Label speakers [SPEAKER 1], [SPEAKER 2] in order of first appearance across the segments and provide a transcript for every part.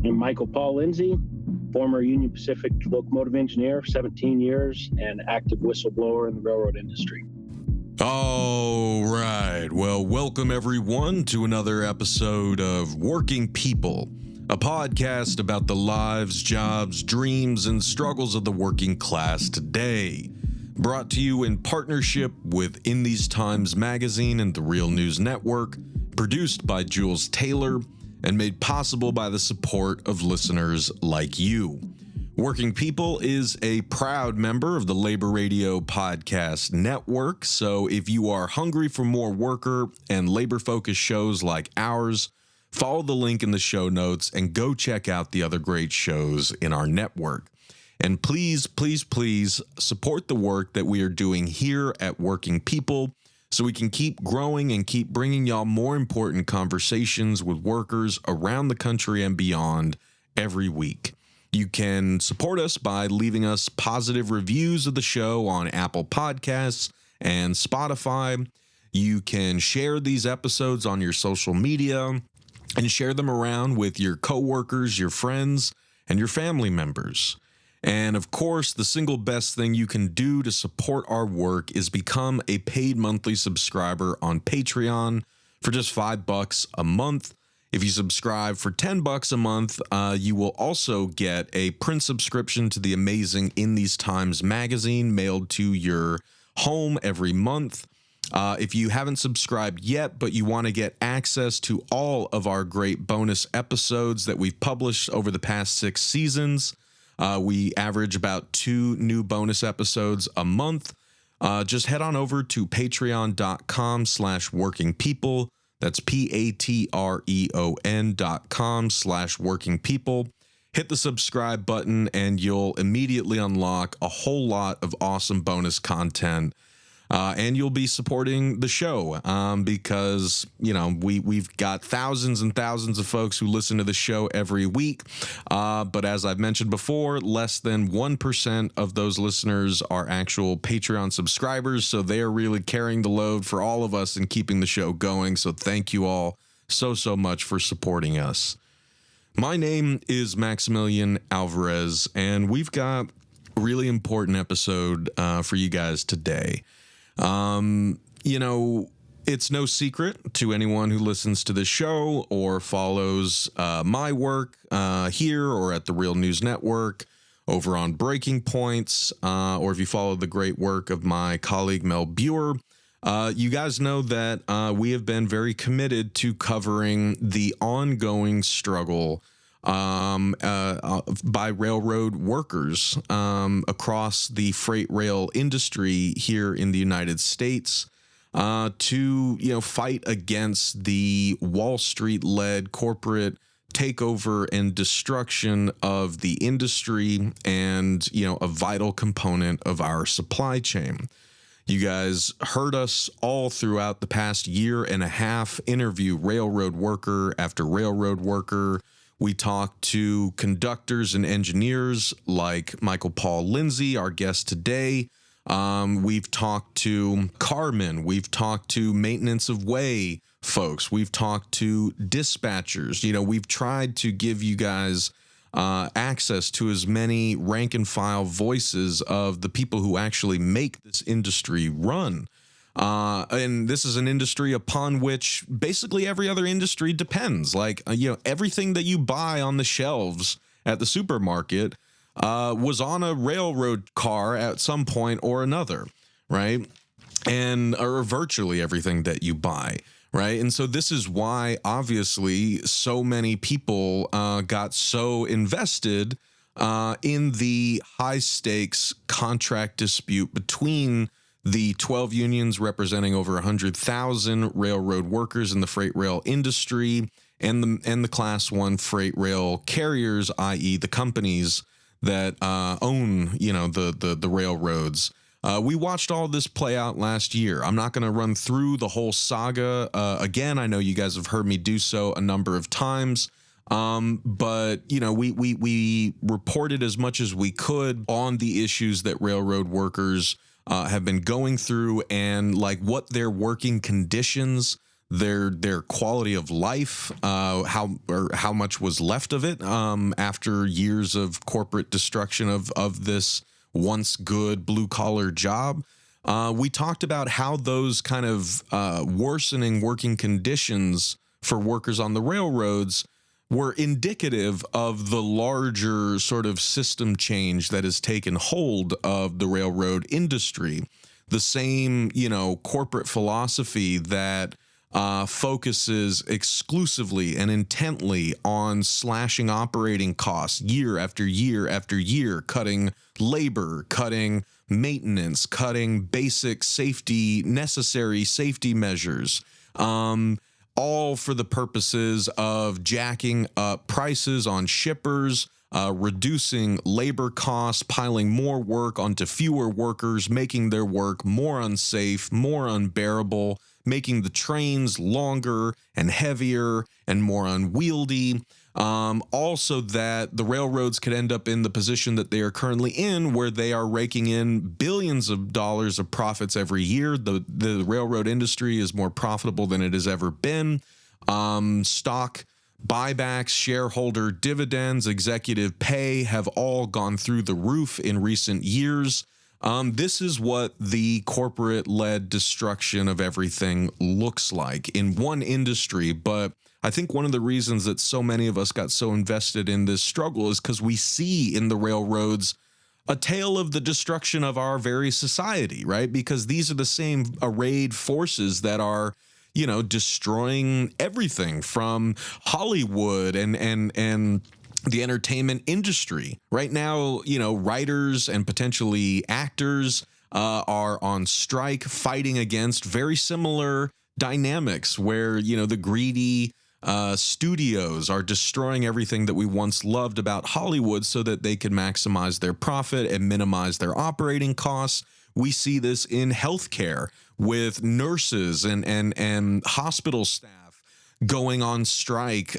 [SPEAKER 1] I'm Michael Paul Lindsey, former Union Pacific locomotive engineer, 17 years, and active whistleblower in the railroad industry.
[SPEAKER 2] All right. Well, welcome everyone to another episode of Working People, a podcast about the lives, jobs, dreams, and struggles of the working class today. Brought to you in partnership with In These Times magazine and the Real News Network, produced by Jules Taylor, and made possible by the support of listeners like you. Working People is a proud member of the Labor Radio Podcast Network, so if you are hungry for more worker and labor-focused shows like ours, follow the link in the show notes and go check out the other great shows in our network. And please, please, please support the work that we are doing here at Working People so we can keep growing and keep bringing y'all more important conversations with workers around the country and beyond every week. You can support us by leaving us positive reviews of the show on Apple Podcasts and Spotify. You can share these episodes on your social media and share them around with your coworkers, your friends, and your family members. And of course, the single best thing you can do to support our work is become a paid monthly subscriber on Patreon for just $5 a month. If you subscribe for $10 a month, you will also get a print subscription to the amazing In These Times magazine mailed to your home every month. If you haven't subscribed yet, but you want to get access to all of our great bonus episodes that we've published over the past 6 seasons, we average about 2 new bonus episodes a month. Just head on over to patreon.com/workingpeople. That's patreon.com/workingpeople. Hit the subscribe button and you'll immediately unlock a whole lot of awesome bonus content. And you'll be supporting the show because, you know, we've got thousands and thousands of folks who listen to the show every week. But as I've mentioned before, less than 1% of those listeners are actual Patreon subscribers. So they are really carrying the load for all of us and keeping the show going. So thank you all so much for supporting us. My name is Maximilian Alvarez, and we've got a really important episode for you guys today. You know, it's no secret to anyone who listens to this show or follows my work here or at the Real News Network, over on Breaking Points, or if you follow the great work of my colleague Mel Buer, you guys know that we have been very committed to covering the ongoing struggle by railroad workers across the freight rail industry here in the United States to, you know, fight against the Wall Street-led corporate takeover and destruction of the industry and, you know, a vital component of our supply chain. You guys heard us all throughout the past year and a half interview railroad worker after railroad worker. We talked to conductors and engineers like Michael Paul Lindsey, our guest today. We've talked to carmen. We've talked to maintenance of way folks. We've talked to dispatchers. You know, we've tried to give you guys access to as many rank and file voices of the people who actually make this industry run. And this is an industry upon which basically every other industry depends. Like, you know, everything that you buy on the shelves at the supermarket was on a railroad car at some point or another, right? Or virtually everything that you buy, right? And so this is why, obviously, so many people got so invested in the high-stakes contract dispute between the 12 unions representing over 100,000 railroad workers in the freight rail industry and the Class 1 freight rail carriers, i.e. the companies that own, you know, the railroads. We watched all this play out last year. I'm not going to run through the whole saga. Again, I know you guys have heard me do so a number of times. But, you know, we reported as much as we could on the issues that railroad workers have been going through and like what their working conditions their quality of life, how much was left of it after years of corporate destruction of this once good blue collar job. We talked about how those kind of worsening working conditions for workers on the railroads were indicative of the larger sort of system change that has taken hold of the railroad industry. The same, corporate philosophy that focuses exclusively and intently on slashing operating costs year after year after year, cutting labor, cutting maintenance, cutting basic necessary safety measures, all for the purposes of jacking up prices on shippers, reducing labor costs, piling more work onto fewer workers, making their work more unsafe, more unbearable, making the trains longer and heavier and more unwieldy. Also that the railroads could end up in the position that they are currently in, where they are raking in billions of dollars of profits every year. The railroad industry is more profitable than it has ever been. Stock buybacks, shareholder dividends, executive pay have all gone through the roof in recent years. This is what the corporate-led destruction of everything looks like in one industry. But I think one of the reasons that so many of us got so invested in this struggle is because we see in the railroads a tale of the destruction of our very society, right? Because these are the same arrayed forces that are, destroying everything from Hollywood and the entertainment industry. Right now, writers and potentially actors are on strike, fighting against very similar dynamics where, the greedy studios are destroying everything that we once loved about Hollywood so that they can maximize their profit and minimize their operating costs. We see this in healthcare with nurses and hospital staff going on strike,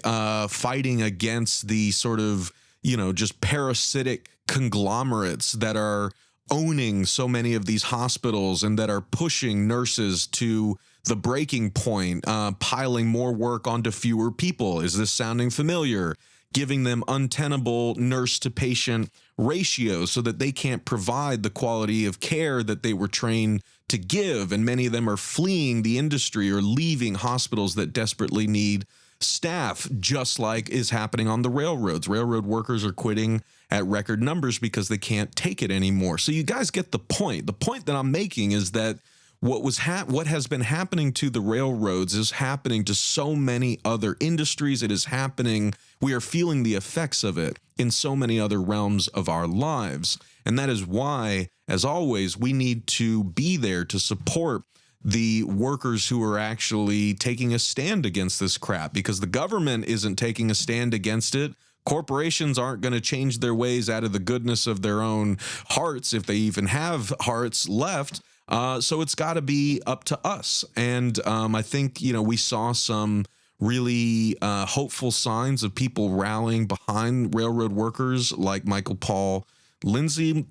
[SPEAKER 2] fighting against the sort of, just parasitic conglomerates that are owning so many of these hospitals and that are pushing nurses to the breaking point, piling more work onto fewer people. Is this sounding familiar? Giving them untenable nurse to patient ratios so that they can't provide the quality of care that they were trained to give. And many of them are fleeing the industry or leaving hospitals that desperately need staff, just like is happening on the railroads. Railroad workers are quitting at record numbers because they can't take it anymore. So you guys get the point. The point that I'm making is that what has been happening to the railroads is happening to so many other industries. It is happening. We are feeling the effects of it in so many other realms of our lives. And that is why, as always, we need to be there to support the workers who are actually taking a stand against this crap, because the government isn't taking a stand against it. Corporations aren't going to change their ways out of the goodness of their own hearts, if they even have hearts left. So it's got to be up to us. And I think, we saw some really hopeful signs of people rallying behind railroad workers like Michael Paul Lindsey.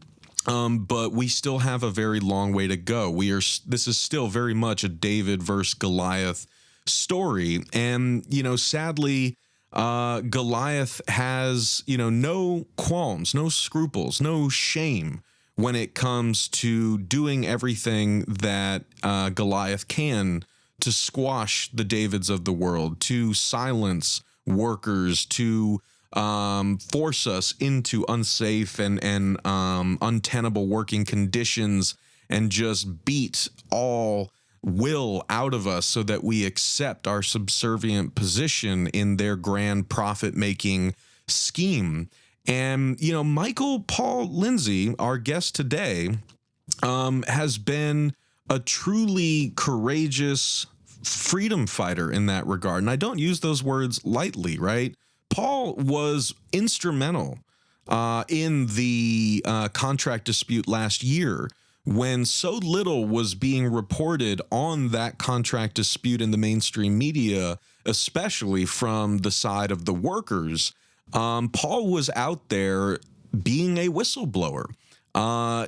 [SPEAKER 2] But we still have a very long way to go. This is still very much a David versus Goliath story. And, sadly, Goliath has, no qualms, no scruples, no shame when it comes to doing everything that Goliath can to squash the Davids of the world, to silence workers, to force us into unsafe and untenable working conditions, and just beat all will out of us so that we accept our subservient position in their grand profit-making scheme. And, Michael Paul Lindsey, our guest today, has been a truly courageous freedom fighter in that regard. And I don't use those words lightly, right? Paul was instrumental in the contract dispute last year, when so little was being reported on that contract dispute in the mainstream media, especially from the side of the workers. Paul was out there being a whistleblower.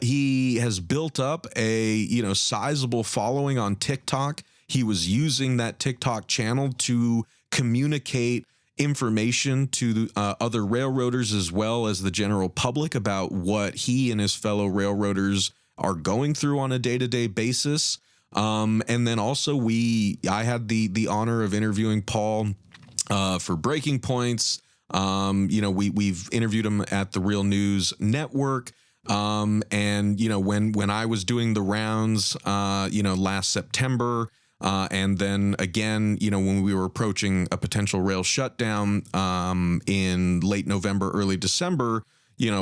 [SPEAKER 2] He has built up a sizable following on TikTok. He was using that TikTok channel to communicate information to other railroaders as well as the general public about what he and his fellow railroaders are going through on a day-to-day basis. And then also I had the honor of interviewing Paul for Breaking Points. We've interviewed him at the Real News Network. And when I was doing the rounds, last September, and then again, when we were approaching a potential rail shutdown, in late November, early December,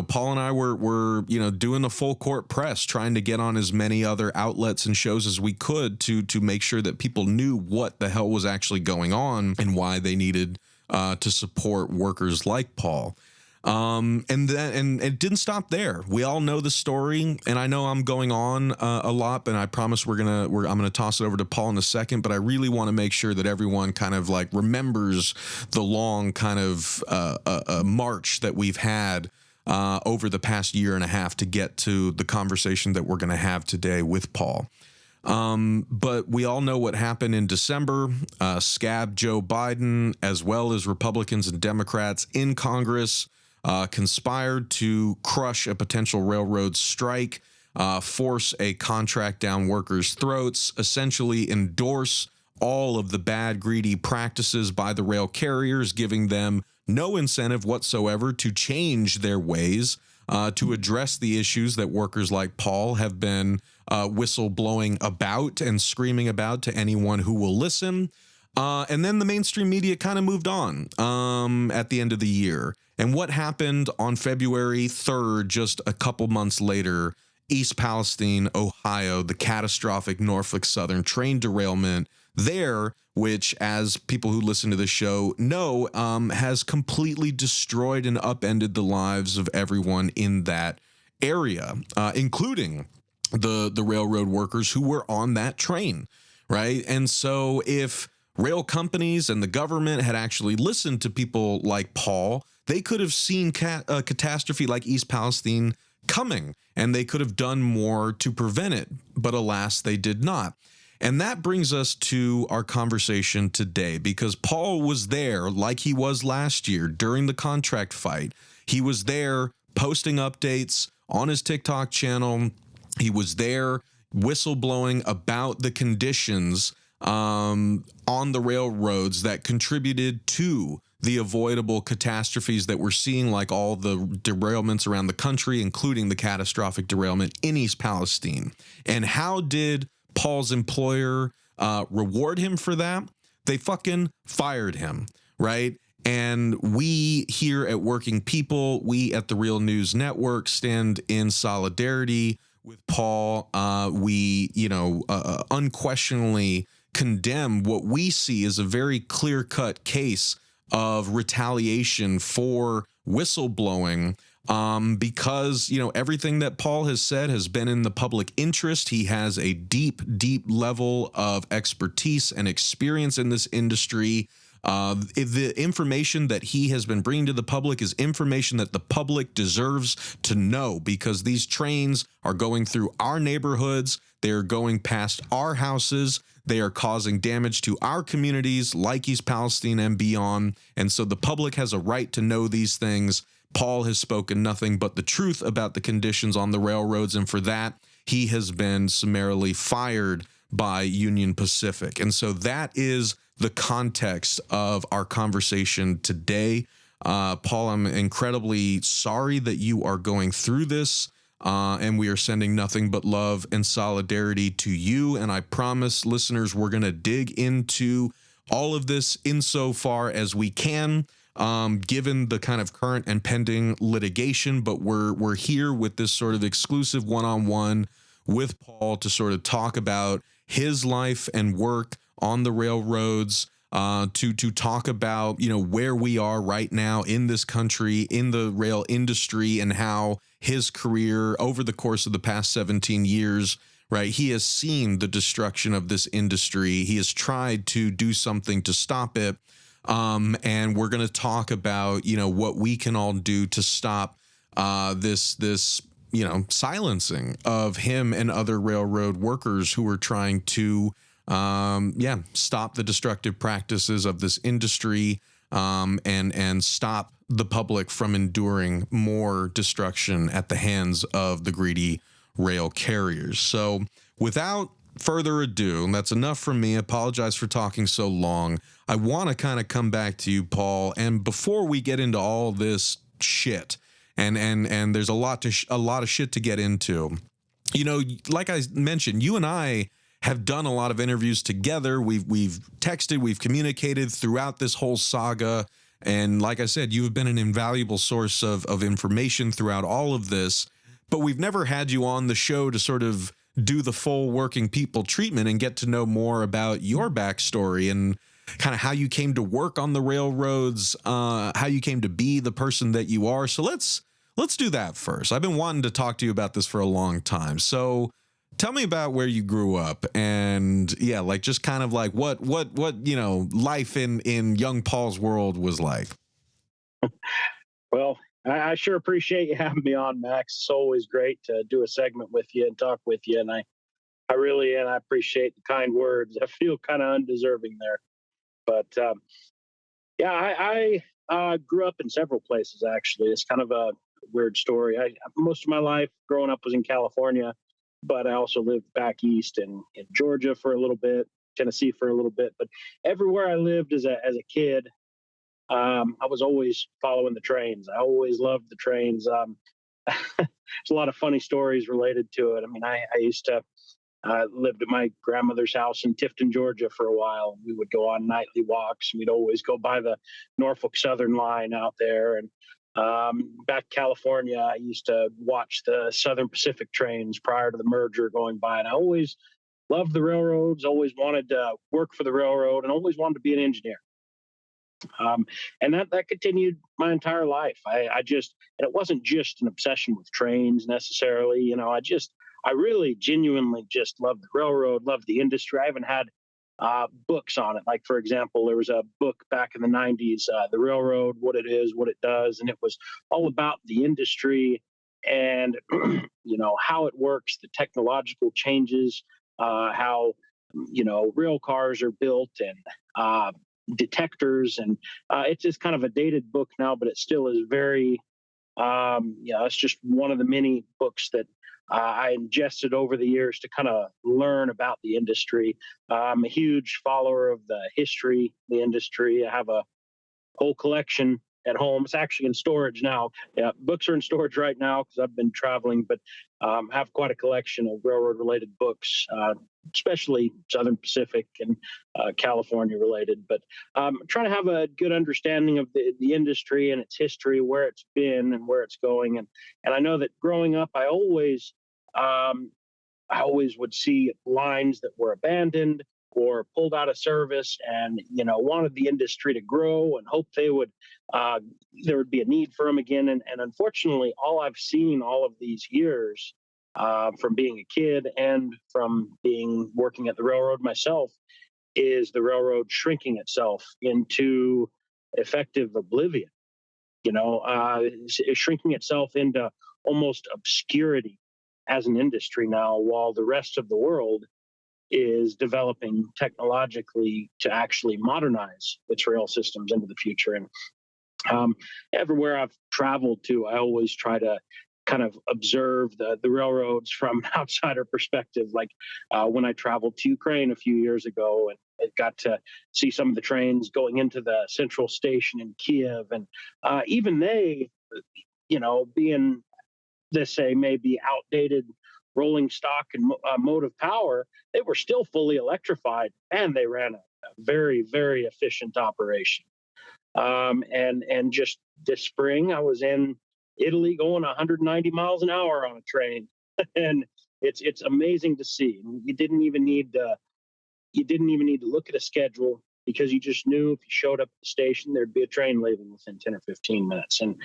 [SPEAKER 2] Paul and I were doing the full court press, trying to get on as many other outlets and shows as we could to make sure that people knew what the hell was actually going on and why they needed to support workers like Paul. And it didn't stop there. We all know the story, and I know I'm going on a lot, and I promise I'm gonna toss it over to Paul in a second. But I really want to make sure that everyone kind of like remembers the long kind of march that we've had over the past year and a half to get to the conversation that we're going to have today with Paul. But we all know what happened in December. Scab Joe Biden, as well as Republicans and Democrats in Congress, conspired to crush a potential railroad strike, force a contract down workers' throats, essentially endorse all of the bad, greedy practices by the rail carriers, giving them no incentive whatsoever to change their ways, to address the issues that workers like Paul have been whistleblowing about and screaming about to anyone who will listen. And then the mainstream media kind of moved on at the end of the year. And what happened on February 3rd, just a couple months later, East Palestine, Ohio, the catastrophic Norfolk Southern train derailment there, which, as people who listen to the show know, has completely destroyed and upended the lives of everyone in that area, including the railroad workers who were on that train, right? And so if rail companies and the government had actually listened to people like Paul, they could have seen a catastrophe like East Palestine coming, and they could have done more to prevent it. But alas, they did not. And that brings us to our conversation today, because Paul was there like he was last year during the contract fight. He was there posting updates on his TikTok channel. He was there whistleblowing about the conditions on the railroads that contributed to the avoidable catastrophes that we're seeing, like all the derailments around the country, including the catastrophic derailment in East Palestine. And how did Paul's employer reward him for that? They fucking fired him, right? And we here at Working People, we at the Real News Network stand in solidarity with Paul. We, unquestionably condemn what we see as a very clear-cut case of retaliation for whistleblowing, because, everything that Paul has said has been in the public interest. He has a deep, deep level of expertise and experience in this industry. The information that he has been bringing to the public is information that the public deserves to know, because these trains are going through our neighborhoods. They're going past our houses. They are causing damage to our communities like East Palestine and beyond. And so the public has a right to know these things. Paul has spoken nothing but the truth about the conditions on the railroads, and for that, he has been summarily fired by Union Pacific. And so that is the context of our conversation today. Paul, I'm incredibly sorry that you are going through this, and we are sending nothing but love and solidarity to you. And I promise listeners, we're going to dig into all of this insofar as we can, given the kind of current and pending litigation. But we're here with this sort of exclusive one-on-one with Paul to sort of talk about his life and work on the railroads, to talk about, where we are right now in this country, in the rail industry, and how his career over the course of the past 17 years, right, he has seen the destruction of this industry. He has tried to do something to stop it. And we're going to talk about, what we can all do to stop this silencing of him and other railroad workers who are trying to stop the destructive practices of this industry, and stop the public from enduring more destruction at the hands of the greedy rail carriers. So, without further ado, and that's enough from me. Apologize for talking so long. I want to kind of come back to you, Paul. And before we get into all this shit, and there's a lot of shit to get into. You know, like I mentioned, you and I have done a lot of interviews together. We've texted, we've communicated throughout this whole saga. And like I said, you have been an invaluable source of information throughout all of this. But we've never had you on the show to sort of do the full working people treatment and get to know more about your backstory and kind of how you came to work on the railroads, how you came to be the person that you are. So let's do that first. I've been wanting to talk to you about this for a long time. So tell me about where you grew up, and yeah, like just kind of like what life in young Paul's world was like.
[SPEAKER 1] Well, I sure appreciate you having me on, Max. It's always great to do a segment with you and talk with you, and I really and I appreciate the kind words. I feel kind of undeserving there, but yeah, I grew up in several places. Actually, it's kind of a weird story. Most of my life growing up was in California, but I also lived back east in Georgia for a little bit, Tennessee for a little bit. But everywhere I lived as a kid, I was always following the trains. I always loved the trains. There's a lot of funny stories related to it. I mean, I used to lived at my grandmother's house in Tifton, Georgia for a while. We would go on nightly walks. We'd always go by the Norfolk Southern line out there. And back in California, I used to watch the Southern Pacific trains prior to the merger going by. And I always loved the railroads, always wanted to work for the railroad, and always wanted to be an engineer. And that continued my entire life. And it wasn't just an obsession with trains necessarily. You know, I really genuinely just loved the railroad, loved the industry. I even had books on it. Like, for example, there was a book back in the 90s, The Railroad, What It Is, What It Does. And it was all about the industry and, how it works, the technological changes, how, rail cars are built and detectors. And it's just kind of a dated book now, but it still is very, it's just one of the many books that I ingested over the years to kind of learn about the industry. I'm a huge follower of the history, the industry. I have a whole collection at home. It's actually in storage now. Yeah, books are in storage right now because I've been traveling, but I have quite a collection of railroad-related books, especially Southern Pacific and California related. But trying to have a good understanding of the industry and its history, where it's been and where it's going. And I know that growing up, I always would see lines that were abandoned or pulled out of service, and wanted the industry to grow and hope there would be a need for them again. And unfortunately, all I've seen all of these years, from being a kid and from working at the railroad myself, is the railroad shrinking itself into effective oblivion. Shrinking itself into almost obscurity as an industry now, while the rest of the world is developing technologically to actually modernize its rail systems into the future. And everywhere I've traveled to, I always try to kind of observe the railroads from an outsider perspective. Like when I traveled to Ukraine a few years ago, and I got to see some of the trains going into the central station in Kiev, and even they, being, let's say, maybe outdated rolling stock and motive power, they were still fully electrified, and they ran a very, very efficient operation. And just this spring, I was in Italy going 190 miles an hour on a train, and it's amazing to see. You didn't even need to look at a schedule, because you just knew if you showed up at the station, there'd be a train leaving within 10 or 15 minutes. And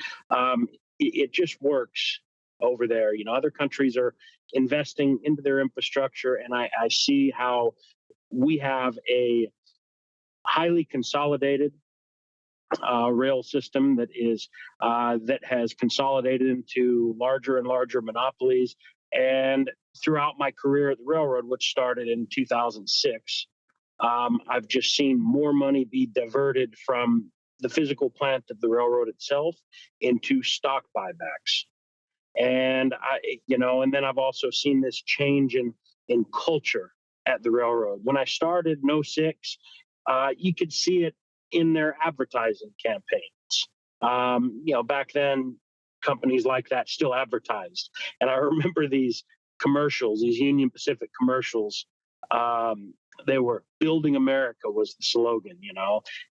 [SPEAKER 1] it just works over there. Other countries are investing into their infrastructure, and I see how we have a highly consolidated rail system that has consolidated into larger and larger monopolies. And throughout my career at the railroad, which started in 2006, I've just seen more money be diverted from the physical plant of the railroad itself into stock buybacks. And and then I've also seen this change in culture at the railroad. When I started in '06, you could see it in their advertising campaigns. Back then, companies like that still advertised, and I remember these commercials, these Union Pacific commercials. They were "Building America" was the slogan,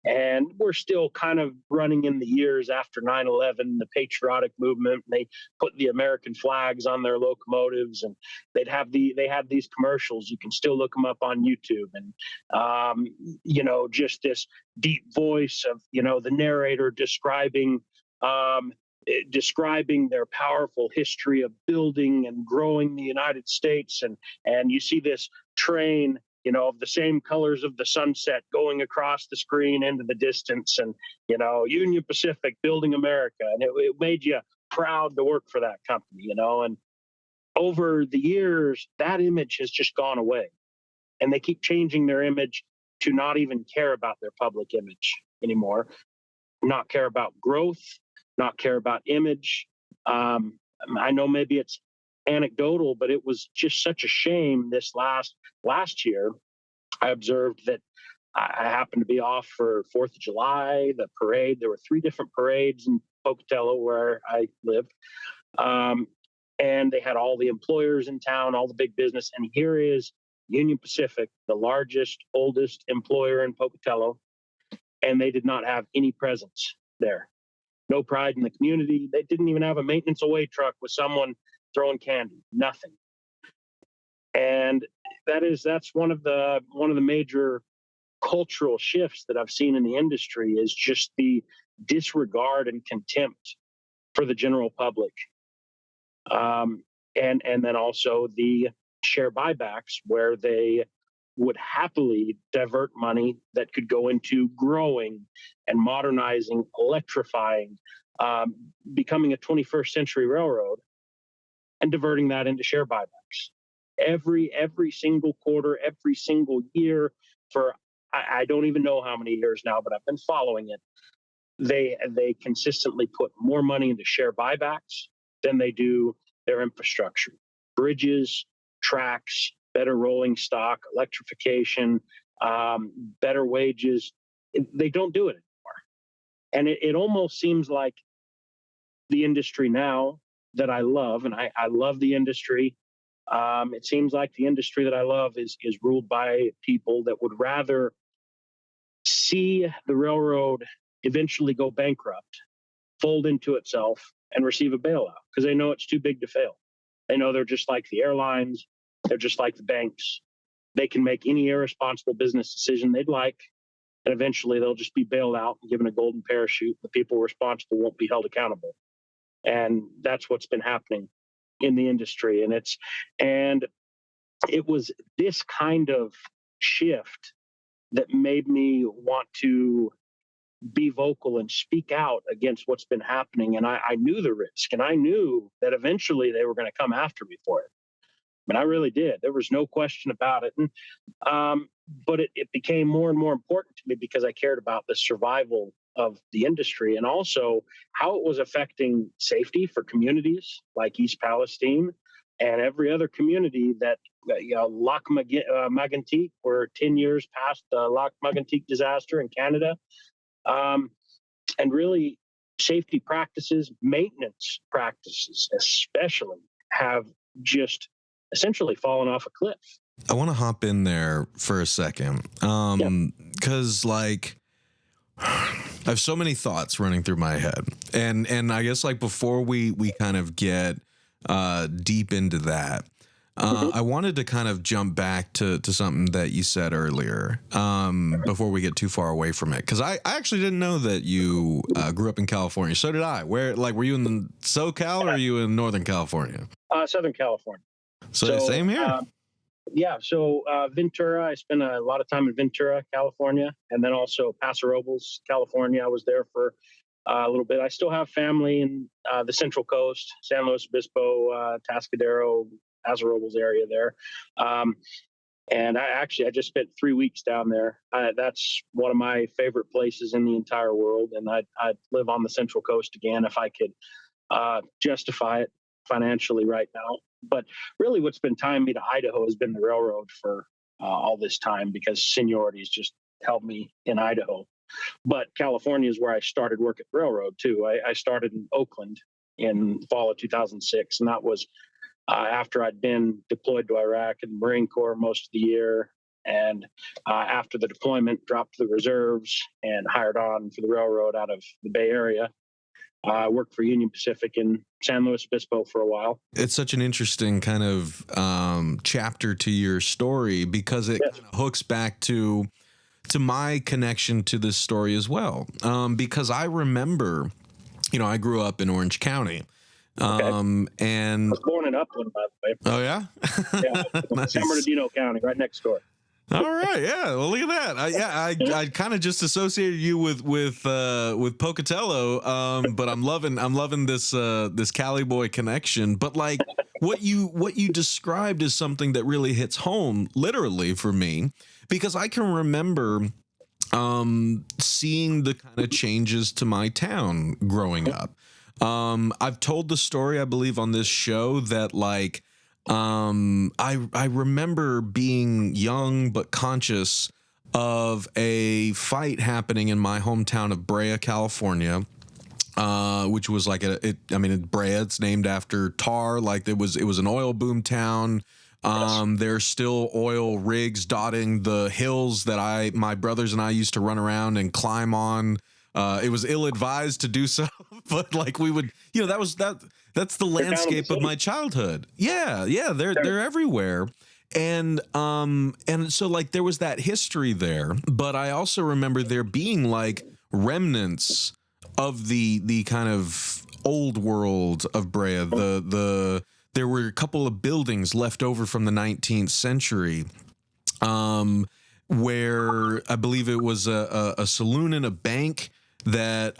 [SPEAKER 1] and we're still kind of running in the years after 9/11, the patriotic movement. They put the American flags on their locomotives, and they had these commercials. You can still look them up on YouTube, and just this deep voice of the narrator describing their powerful history of building and growing the United States, and you see this train, of the same colors of the sunset going across the screen into the distance, and Union Pacific, building America, and it made you proud to work for that company, and over the years that image has just gone away, and they keep changing their image to not even care about their public image anymore, not care about growth, not care about image. I know maybe it's anecdotal, but it was just such a shame. This last year, I observed that I happened to be off for 4th of July, the parade. There were 3 different parades in Pocatello, where I live. And they had all the employers in town, all the big business. And here is Union Pacific, the largest, oldest employer in Pocatello. And they did not have any presence there. No pride in the community. They didn't even have a maintenance away truck with someone throwing candy. Nothing. And that's one of the major cultural shifts that I've seen in the industry, is just the disregard and contempt for the general public. And then also the share buybacks, where they would happily divert money that could go into growing and modernizing, electrifying, becoming a 21st century railroad, and diverting that into share buybacks. Every single quarter, every single year, for I don't even know how many years now, but I've been following it. They consistently put more money into share buybacks than they do their infrastructure, bridges, tracks, better rolling stock, electrification, better wages. They don't do it anymore. And it almost seems like the industry now that I love, and I love the industry. It seems like the industry that I love is ruled by people that would rather see the railroad eventually go bankrupt, fold into itself, and receive a bailout, because they know it's too big to fail. They know they're just like the airlines. They're just like the banks. They can make any irresponsible business decision they'd like, and eventually they'll just be bailed out and given a golden parachute. The people responsible won't be held accountable. And that's what's been happening in the industry. And it was this kind of shift that made me want to be vocal and speak out against what's been happening. And I knew the risk, and I knew that eventually they were going to come after me for it. And I really did. There was no question about it. And, but it became more and more important to me, because I cared about the survival of the industry, and also how it was affecting safety for communities like East Palestine and every other community that, Lac Mégantic, we're 10 years past the Lac Mégantic disaster in Canada. And really, safety practices, maintenance practices especially, have just essentially fallen off a cliff.
[SPEAKER 2] I want to hop in there for a second, because I have so many thoughts running through my head, and I guess before we kind of get deep into that, I wanted to kind of jump back to something that you said earlier, before we get too far away from it, because I actually didn't know that you grew up in California. So did I. Where were you in SoCal, or are you in Northern California?
[SPEAKER 1] Southern California.
[SPEAKER 2] So same here.
[SPEAKER 1] So Ventura, I spent a lot of time in Ventura, California, and then also Paso Robles, California. I was there for a little bit. I still have family in the Central Coast, San Luis Obispo, Tascadero, Robles area there. And I just spent 3 weeks down there. That's one of my favorite places in the entire world. And I'd live on the Central Coast again if I could justify it financially right now. But really what's been tying me to Idaho has been the railroad for all this time, because seniority has just held me in Idaho. But California is where I started work at railroad too. I started in Oakland in fall of 2006, and that was after I'd been deployed to Iraq in the Marine Corps most of the year. And after the deployment, dropped to the reserves and hired on for the railroad out of the Bay Area. I worked for Union Pacific in San Luis Obispo for a while.
[SPEAKER 2] It's such an interesting kind of chapter to your story, because it kind of hooks back to my connection to this story as well. Because I remember, I grew up in Orange County. And
[SPEAKER 1] I was born in Upland, by the way.
[SPEAKER 2] Oh yeah,
[SPEAKER 1] yeah,
[SPEAKER 2] nice.
[SPEAKER 1] San Bernardino County, right next door.
[SPEAKER 2] All right, yeah. Well, look at that. I kind of just associated you with Pocatello, but I'm loving this Cali boy connection. But like what you described is something that really hits home, literally for me, because I can remember seeing the kind of changes to my town growing up. I've told the story, I believe, on this show that like I remember being young but conscious of a fight happening in my hometown of Brea, California, which was like Brea, it's named after tar, like it was an oil boom town. There's still oil rigs dotting the hills that my brothers and I used to run around and climb on. It was ill-advised to do so, but like we would, that's the landscape of my childhood. Yeah, they're everywhere. And so like there was that history there, but I also remember there being like remnants of the kind of old world of Brea. There were a couple of buildings left over from the 19th century. Where I believe it was a saloon and a bank that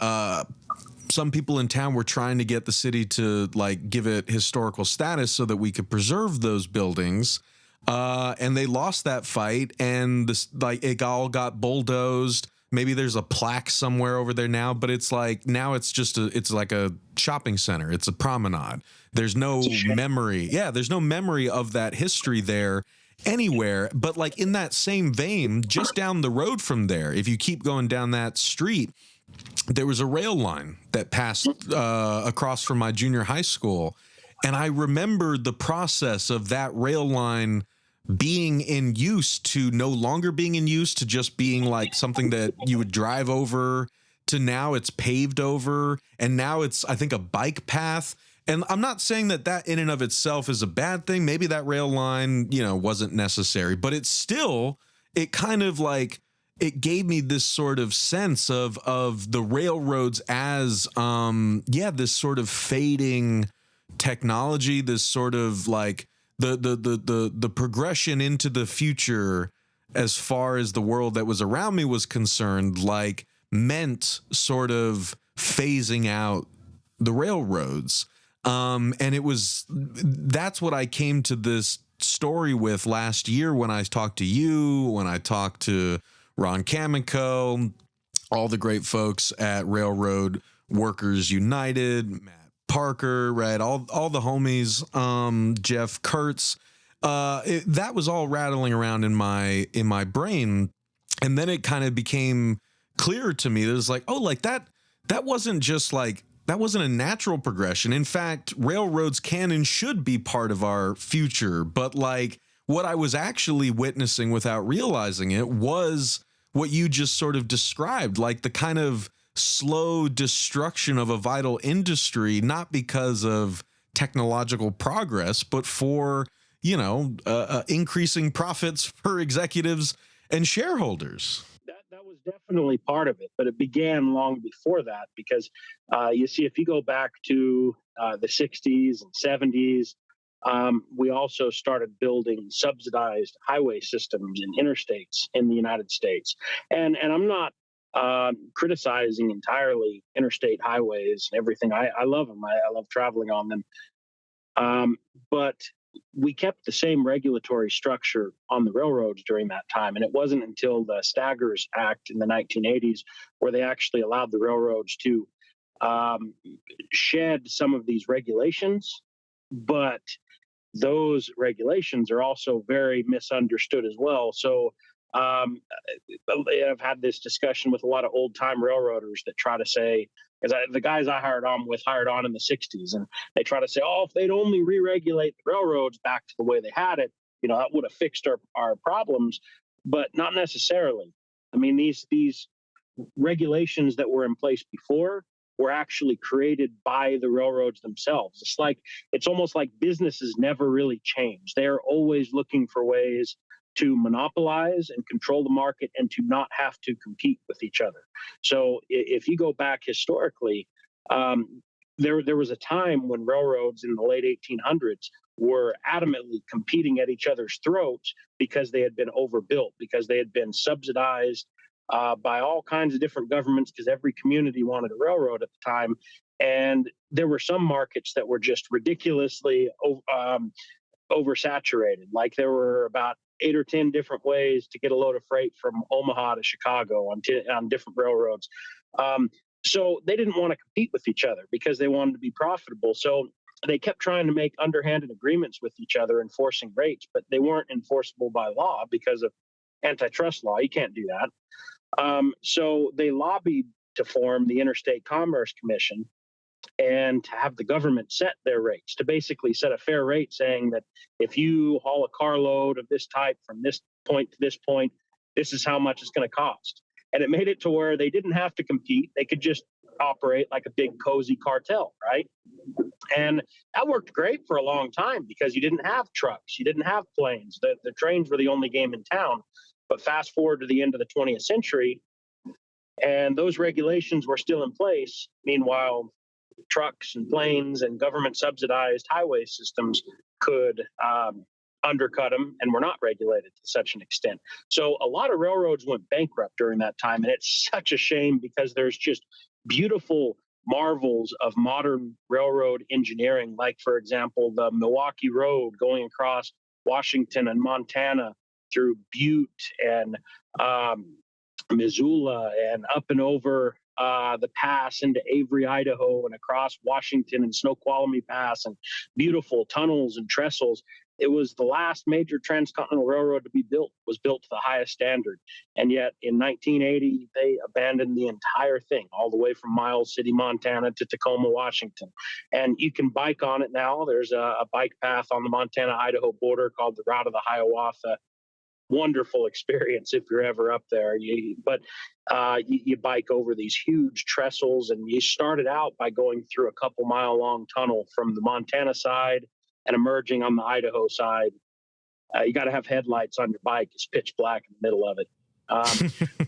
[SPEAKER 2] some people in town were trying to get the city to like give it historical status so that we could preserve those buildings. And they lost that fight, and it all got bulldozed. Maybe there's a plaque somewhere over there now, but it's like now it's like a shopping center. It's a promenade. There's no memory. Yeah, there's no memory of that history there anywhere. But like in that same vein, just down the road from there, if you keep going down that street, there was a rail line that passed across from my junior high school. And I remember the process of that rail line being in use to no longer being in use, to just being like something that you would drive over, to now it's paved over, and now it's, I think, a bike path. And I'm not saying that in and of itself is a bad thing. Maybe that rail line, wasn't necessary, but it's still, it kind of like, it gave me this sort of sense of the railroads as, this sort of fading technology, this sort of like the progression into the future as far as the world that was around me was concerned, like meant sort of phasing out the railroads. And that's what I came to this story with last year when I talked to you, when I talked to Ron Kamico, all the great folks at Railroad Workers United, Matt Parker, right? All the homies, Jeff Kurtz, that was all rattling around in my brain. And then it kind of became clear to me that it was like, oh, like that wasn't just like, that wasn't a natural progression. In fact, railroads can and should be part of our future. But like what I was actually witnessing without realizing it was what you just sort of described, like the kind of slow destruction of a vital industry, not because of technological progress, but for, increasing profits for executives and shareholders.
[SPEAKER 1] That was definitely part of it, but it began long before that, because you see, if you go back to the 60s and 70s, we also started building subsidized highway systems and interstates in the United States. And I'm not criticizing entirely interstate highways and everything. I love them. I love traveling on them. But we kept the same regulatory structure on the railroads during that time. And it wasn't until the Staggers Act in the 1980s where they actually allowed the railroads to shed some of these regulations. But those regulations are also very misunderstood as well. So I've had this discussion with a lot of old time railroaders that try to say, because the guys I hired on in the 60s, and they try to say, oh, if they'd only re-regulate the railroads back to the way they had it, that would have fixed our problems, but not necessarily. I mean, these regulations that were in place before were actually created by the railroads themselves. It's almost like businesses never really change. They're always looking for ways to monopolize and control the market and to not have to compete with each other. So if you go back historically, there was a time when railroads in the late 1800s were adamantly competing at each other's throats because they had been overbuilt, because they had been subsidized by all kinds of different governments, because every community wanted a railroad at the time. And there were some markets that were just ridiculously oversaturated. Like there were about 8 or 10 different ways to get a load of freight from Omaha to Chicago on different railroads. So they didn't want to compete with each other because they wanted to be profitable. So they kept trying to make underhanded agreements with each other, enforcing rates, but they weren't enforceable by law because of antitrust law. You can't do that. So they lobbied to form the Interstate Commerce Commission and to have the government set their rates, to basically set a fair rate, saying that if you haul a carload of this type from this point to this point, this is how much it's going to cost. And it made it to where they didn't have to compete. They could just operate like a big cozy cartel, right? And that worked great for a long time because you didn't have trucks, you didn't have planes. The trains were the only game in town. But fast forward to the end of the 20th century, and those regulations were still in place. Meanwhile, trucks and planes and government subsidized highway systems could undercut them and were not regulated to such an extent. So a lot of railroads went bankrupt during that time. And it's such a shame because there's just beautiful marvels of modern railroad engineering, like, for example, the Milwaukee Road going across Washington and Montana through Butte and Missoula and up and over the pass into Avery, Idaho, and across Washington and Snoqualmie Pass, and beautiful tunnels and trestles. It was the last major transcontinental railroad to be built, was built to the highest standard. And yet in 1980, they abandoned the entire thing, all the way from Miles City, Montana to Tacoma, Washington. And you can bike on it now. There's a bike path on the Montana-Idaho border called the Route of the Hiawatha. Wonderful experience if you're ever up there. You bike over these huge trestles, and you started out by going through a couple mile long tunnel from the Montana side and emerging on the Idaho side. You got to have headlights on your bike. It's pitch black in the middle of it.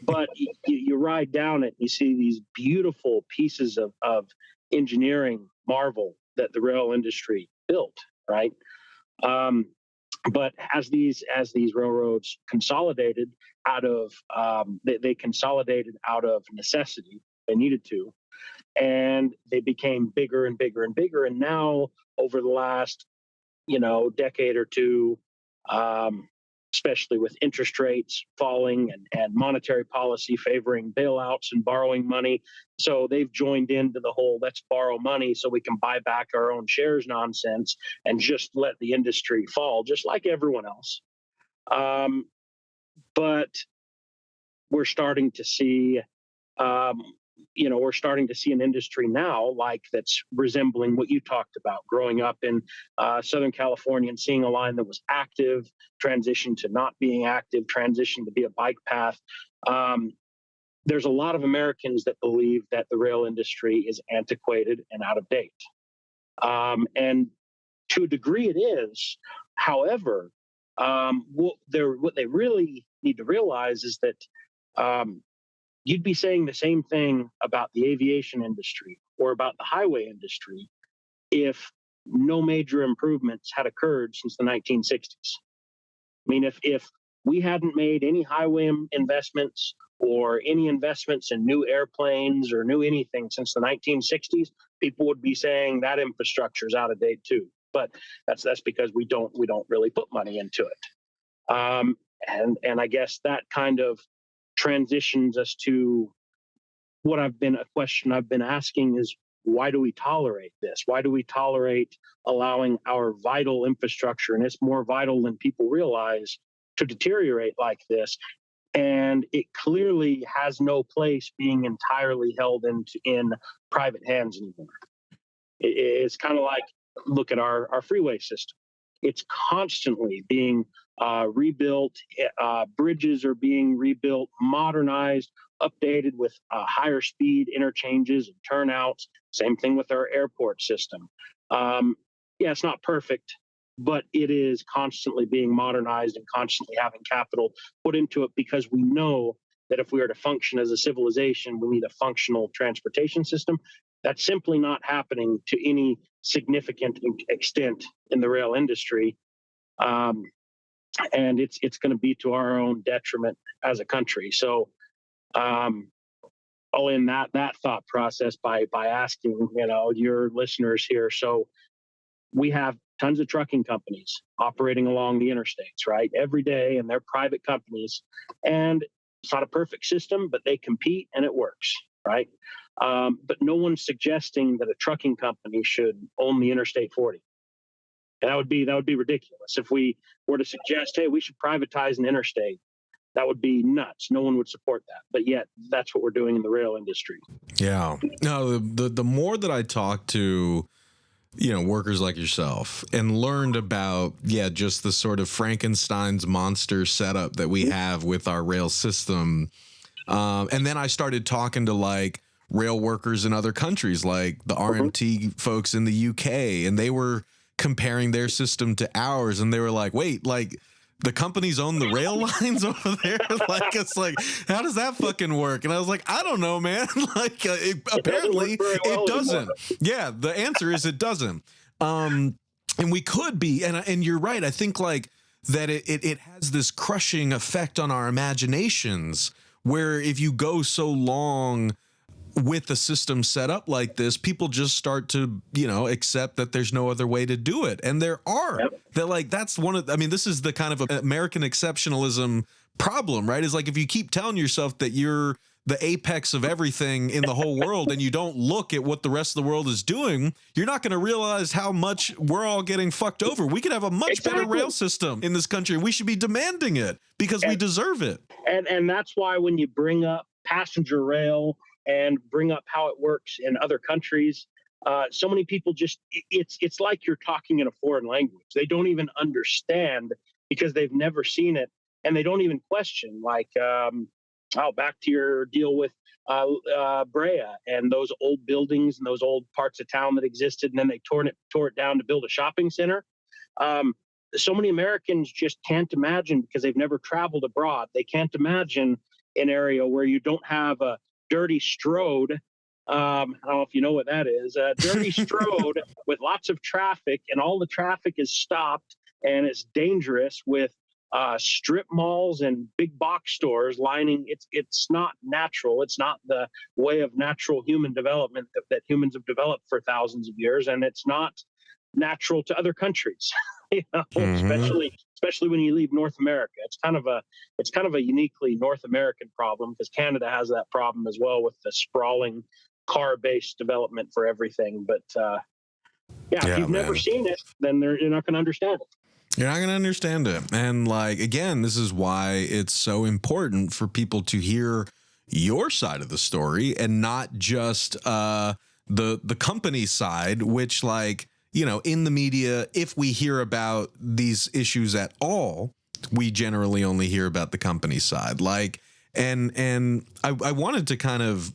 [SPEAKER 1] But you ride down it, and you see these beautiful pieces of engineering marvel that the rail industry built, right? But as these railroads consolidated out of they consolidated out of necessity, they needed to, and they became bigger and bigger and bigger. And now over the last decade or two, especially with interest rates falling and monetary policy favoring bailouts and borrowing money. So they've joined into the whole let's borrow money so we can buy back our own shares nonsense and just let the industry fall, just like everyone else. But we're starting to see an industry now that's resembling what you talked about, growing up in Southern California and seeing a line that was active, transition to not being active, transition to be a bike path. There's a lot of Americans that believe that the rail industry is antiquated and out of date. And to a degree it is. However, what they really need to realize is that you'd be saying the same thing about the aviation industry or about the highway industry if no major improvements had occurred since the 1960s. I mean, if we hadn't made any highway investments or any investments in new airplanes or new anything since the 1960s, people would be saying that infrastructure is out of date too. but that's because we don't really put money into it. And I guess that kind of transitions us to a question I've been asking is, why do we tolerate this? Why do we tolerate allowing our vital infrastructure, and it's more vital than people realize, to deteriorate like this? And it clearly has no place being entirely held in private hands anymore. It's kind of like, look at our freeway system. It's constantly being rebuilt. Bridges are being rebuilt, modernized, updated with higher speed interchanges and turnouts. Same thing with our airport system. Yeah, it's not perfect, but it is constantly being modernized and constantly having capital put into it, because we know that if we are to function as a civilization, we need a functional transportation system. That's simply not happening to any significant extent in the rail industry. And it's going to be to our own detriment as a country. So I'll end that thought process by asking, your listeners here. So we have tons of trucking companies operating along the interstates, right, every day, and they're private companies. And it's not a perfect system, but they compete and it works, right? But no one's suggesting that a trucking company should own the Interstate 40. And that would be ridiculous. If we were to suggest, hey, we should privatize an interstate, that would be nuts. No one would support that. But yet that's what we're doing in the rail industry.
[SPEAKER 2] Yeah. No, the more that I talk to, workers like yourself and learned about, just the sort of Frankenstein's monster setup that we have with our rail system. And then I started talking to like rail workers in other countries, like the RMT folks in the UK, and they were comparing their system to ours. And they were like, wait, like the companies own the rail lines over there? Like, it's like, how does that fucking work? And I was like, I don't know, man. Like, apparently it doesn't. Yeah, the answer is it doesn't. And we could be, and you're right. I think like that it has this crushing effect on our imaginations, where if you go so long with the system set up like this, people just start to, accept that there's no other way to do it. And there are. That, like, that's this is the kind of American exceptionalism problem, right? Is like, if you keep telling yourself that you're the apex of everything in the whole world and you don't look at what the rest of the world is doing, you're not going to realize how much we're all getting fucked over. We could have a much better rail system in this country. We should be demanding it because we deserve it.
[SPEAKER 1] And that's why when you bring up passenger rail and bring up how it works in other countries, so many people it's like you're talking in a foreign language. They don't even understand because they've never seen it, and they don't even question. Like, back to your deal with Brea and those old buildings and those old parts of town that existed, and then they tore it down to build a shopping center. So many Americans just can't imagine, because they've never traveled abroad. They can't imagine an area where you don't have a dirty strode. I don't know if you know what that is. A dirty strode with lots of traffic, and all the traffic is stopped, and it's dangerous with strip malls and big box stores lining. It's not natural. It's not the way of natural human development that humans have developed for thousands of years, and it's not natural to other countries. Especially when you leave North America. It's kind of a uniquely North American problem, because Canada has that problem as well with the sprawling car-based development for everything. But if you've never seen it, then you're not going to understand it.
[SPEAKER 2] You're not going to understand it. And like, again, this is why it's so important for people to hear your side of the story and not just the company side, which, like, in the media, if we hear about these issues at all, we generally only hear about the company side. Like, and I wanted to kind of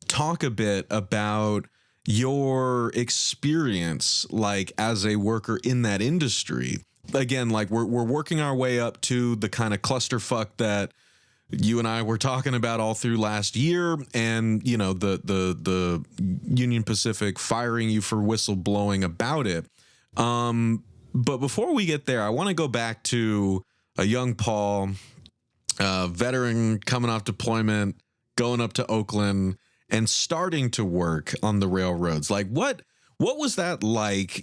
[SPEAKER 2] talk a bit about your experience, like, as a worker in that industry. Again, like, we're working our way up to the kind of clusterfuck that you and I were talking about all through last year, and the Union Pacific firing you for whistleblowing about it. But before we get there, I want to go back to a young Paul, veteran coming off deployment, going up to Oakland and starting to work on the railroads. Like, what What was that like?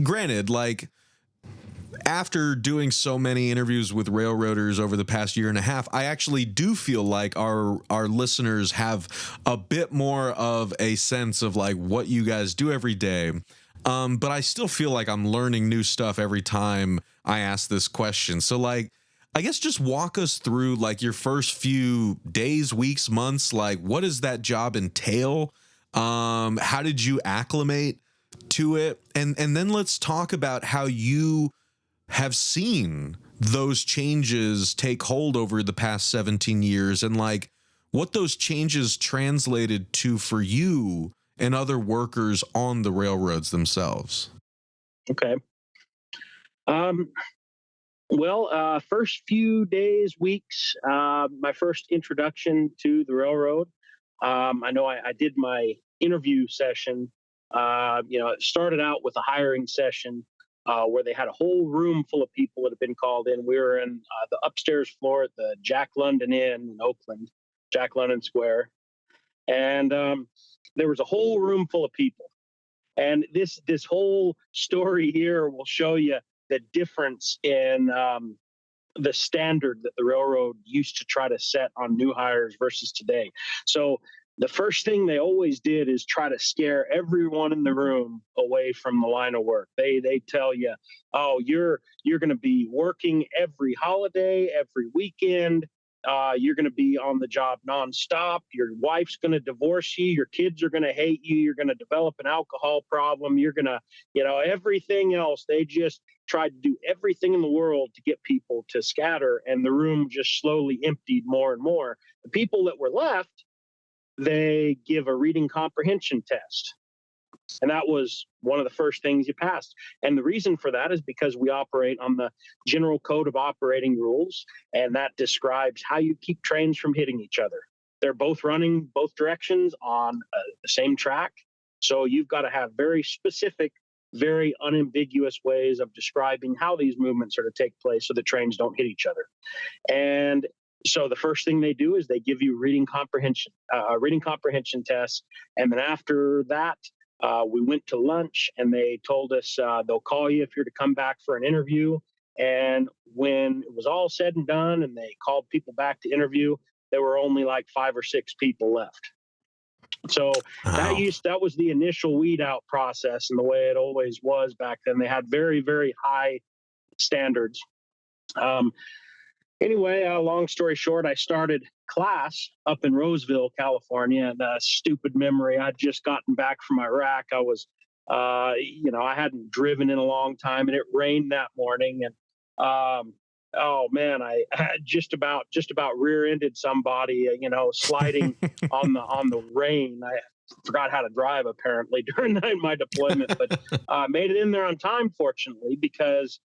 [SPEAKER 2] Granted, like, after doing so many interviews with railroaders over the past year and a half, I actually do feel like our listeners have a bit more of a sense of like what you guys do every day. But I still feel like I'm learning new stuff every time I ask this question. So, like, I guess just walk us through like your first few days, weeks, months. Like, what does that job entail? How did you acclimate to it? And then let's talk about how you have seen those changes take hold over the past 17 years and like what those changes translated to for you and other workers on the railroads themselves.
[SPEAKER 1] Okay. Um, first few days, weeks, my first introduction to the railroad. I know I did my interview session. It started out with a hiring session where they had a whole room full of people that had been called in. We were in the upstairs floor at the Jack London Inn in Oakland, Jack London Square, and there was a whole room full of people. And this whole story here will show you the difference in the standard that the railroad used to try to set on new hires versus today. So the first thing they always did is try to scare everyone in the room away from the line of work. They tell you, oh, you're going to be working every holiday, every weekend. You're going to be on the job nonstop. Your wife's going to divorce you. Your kids are going to hate you. You're going to develop an alcohol problem. You're going to, everything else. They just tried to do everything in the world to get people to scatter, and the room just slowly emptied more and more. The people that were left, they give a reading comprehension test. And that was one of the first things you passed. And the reason for that is because we operate on the General Code of Operating Rules, and that describes how you keep trains from hitting each other. They're both running both directions on the same track. So you've got to have very specific, very unambiguous ways of describing how these movements are to take place so the trains don't hit each other. And so the first thing they do is they give you reading comprehension tests. And then after that, we went to lunch, and they told us they'll call you if you're to come back for an interview. And when it was all said and done and they called people back to interview, there were only like 5 or 6 people left. So
[SPEAKER 2] Wow.
[SPEAKER 1] that was the initial weed out process, and the way it always was back then. They had very, very high standards. Anyway, long story short, I started class up in Roseville, California, and stupid memory. I'd just gotten back from Iraq. I was, I hadn't driven in a long time, and it rained that morning. And oh man, I just about rear-ended somebody, sliding on the rain. I forgot how to drive apparently during my deployment, but made it in there on time, fortunately, because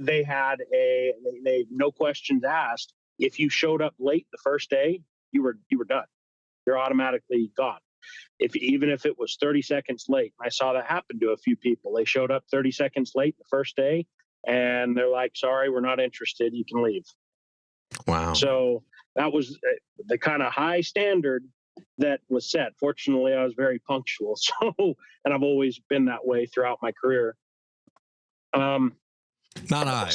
[SPEAKER 1] they had they no questions asked. If you showed up late the first day, you were done. You're automatically gone. Even if it was 30 seconds late. I saw that happen to a few people. They showed up 30 seconds late the first day, and they're like, sorry, we're not interested. You can leave.
[SPEAKER 2] Wow.
[SPEAKER 1] So that was the kind of high standard that was set. Fortunately, I was very punctual. So, and I've always been that way throughout my career.
[SPEAKER 2] Not I.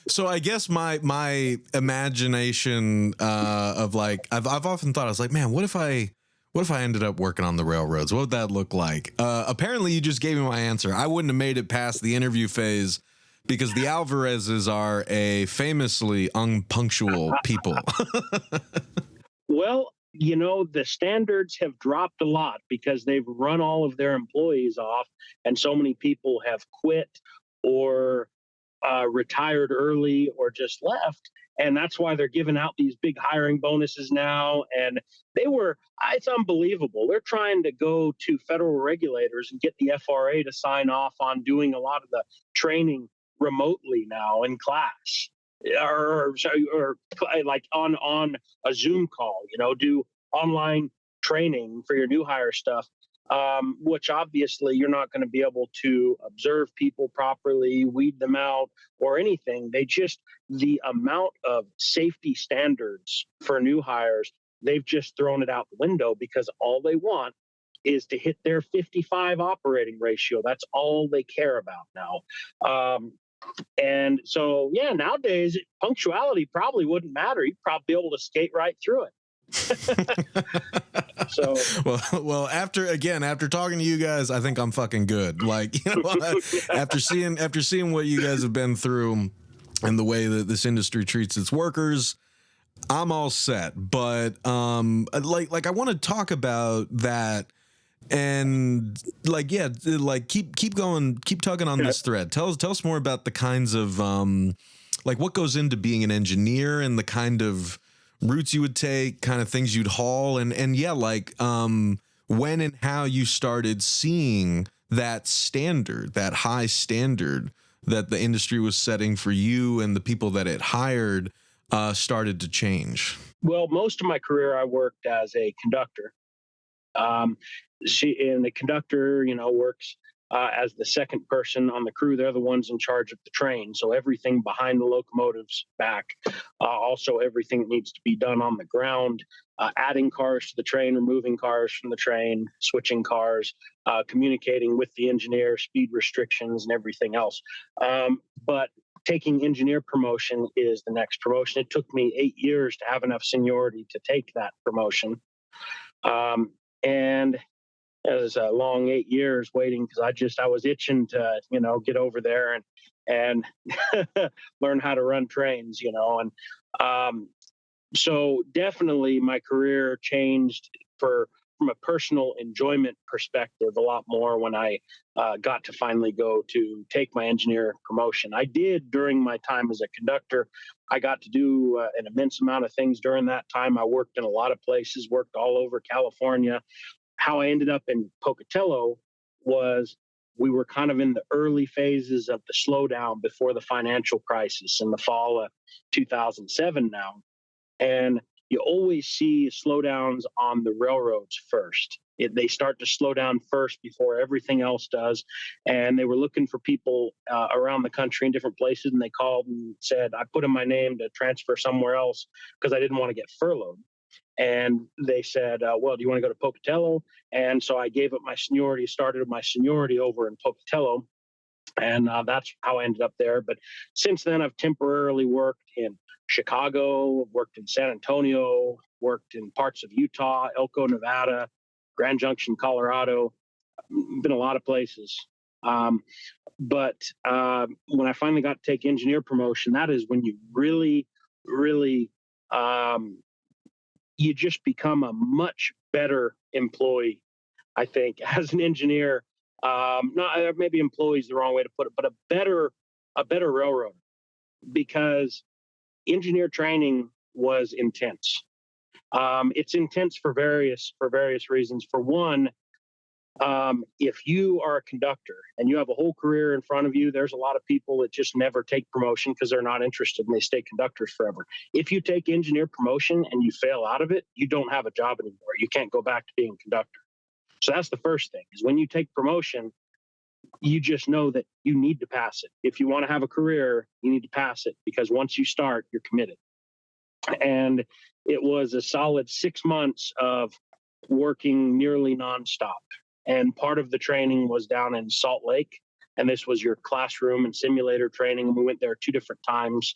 [SPEAKER 2] So I guess my imagination of like I've often thought, I was like, man, what if I ended up working on the railroads? What would that look like? Apparently, you just gave me my answer. I wouldn't have made it past the interview phase because the Alvarezes are a famously unpunctual people.
[SPEAKER 1] Well, the standards have dropped a lot because they've run all of their employees off, and so many people have quit or retired early or just left. And that's why they're giving out these big hiring bonuses now. And it's unbelievable. They're trying to go to federal regulators and get the FRA to sign off on doing a lot of the training remotely now in class. Or like on a Zoom call, do online training for your new hire stuff, which obviously you're not going to be able to observe people properly, weed them out, or anything. The amount of safety standards for new hires they've just thrown it out the window because all they want is to hit their 55 operating ratio. That's all they care about now. And so, yeah, nowadays punctuality probably wouldn't matter. You'd probably be able to skate right through it. So
[SPEAKER 2] well, after talking to you guys, I think I'm fucking good. Like, after seeing what you guys have been through and the way that this industry treats its workers, I'm all set. But like I want to talk about that. And keep going, keep tugging on this thread. Tell us more about the kinds of what goes into being an engineer and the kind of routes you would take, kind of things you'd haul, and when and how you started seeing that standard, that high standard that the industry was setting for you and the people that it hired started to change.
[SPEAKER 1] Well, most of my career I worked as a conductor. The conductor, works as the second person on the crew. They're the ones in charge of the train. So everything behind the locomotive's back, also everything that needs to be done on the ground, adding cars to the train, removing cars from the train, switching cars, communicating with the engineer, speed restrictions, and everything else. But taking engineer promotion is the next promotion. It took me 8 years to have enough seniority to take that promotion. And it was a long 8 years waiting because I was itching to, get over there and learn how to run trains, and so definitely my career changed from a personal enjoyment perspective a lot more when I got to finally go to take my engineer promotion. I did during my time as a conductor. I got to do an immense amount of things during that time. I worked in a lot of places, worked all over California. How I ended up in Pocatello was we were kind of in the early phases of the slowdown before the financial crisis in the fall of 2007 now. And you always see slowdowns on the railroads first. They start to slow down first before everything else does. And they were looking for people around the country in different places. And they called and said, I put in my name to transfer somewhere else because I didn't want to get furloughed. And they said, well, do you want to go to Pocatello? And so I gave up my seniority, started my seniority over in Pocatello. And that's how I ended up there. But since then, I've temporarily worked in Chicago, worked in San Antonio, worked in parts of Utah, Elko, Nevada, Grand Junction, Colorado. Been a lot of places. But when I finally got to take engineer promotion, that is when you really, really you just become a much better employee, I think, as an engineer. Not maybe employee is the wrong way to put it, but a better railroader, because engineer training was intense. It's intense for various reasons. For one, if you are a conductor and you have a whole career in front of you, there's a lot of people that just never take promotion because they're not interested and they stay conductors forever. If you take engineer promotion and you fail out of it, you don't have a job anymore. You can't go back to being a conductor. So that's the first thing, is when you take promotion, you just know that you need to pass it. If you want to have a career, you need to pass it, because once you start, you're committed. And it was a solid 6 months of working nearly nonstop. And part of the training was down in Salt Lake. And this was your classroom and simulator training. And we went there 2 different times.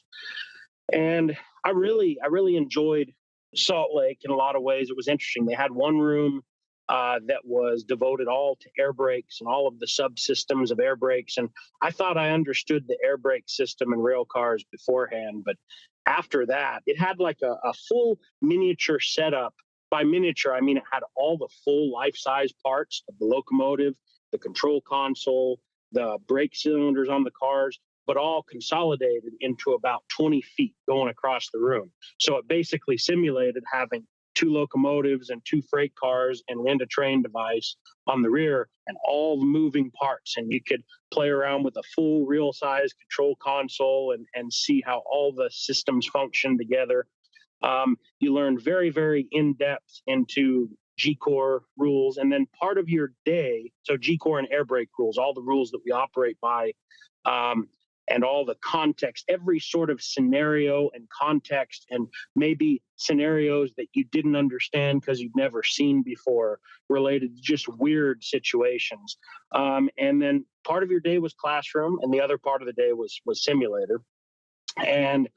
[SPEAKER 1] And I really enjoyed Salt Lake in a lot of ways. It was interesting. They had one room that was devoted all to air brakes and all of the subsystems of air brakes. And I thought I understood the air brake system in rail cars beforehand. But after that, it had like a full miniature setup. By miniature, I mean it had all the full life-size parts of the locomotive, the control console, the brake cylinders on the cars, but all consolidated into about 20 feet going across the room. So it basically simulated having 2 locomotives and 2 freight cars and an end-of-train device on the rear and all the moving parts. And you could play around with a full real-size control console and see how all the systems function together. You learn very, very in-depth into G-Core rules. And then part of your day, so G-Core and air brake rules, all the rules that we operate by, and all the context, every sort of scenario and context, and maybe scenarios that you didn't understand because you'd never seen before, related to just weird situations. And then part of your day was classroom, and the other part of the day was simulator. And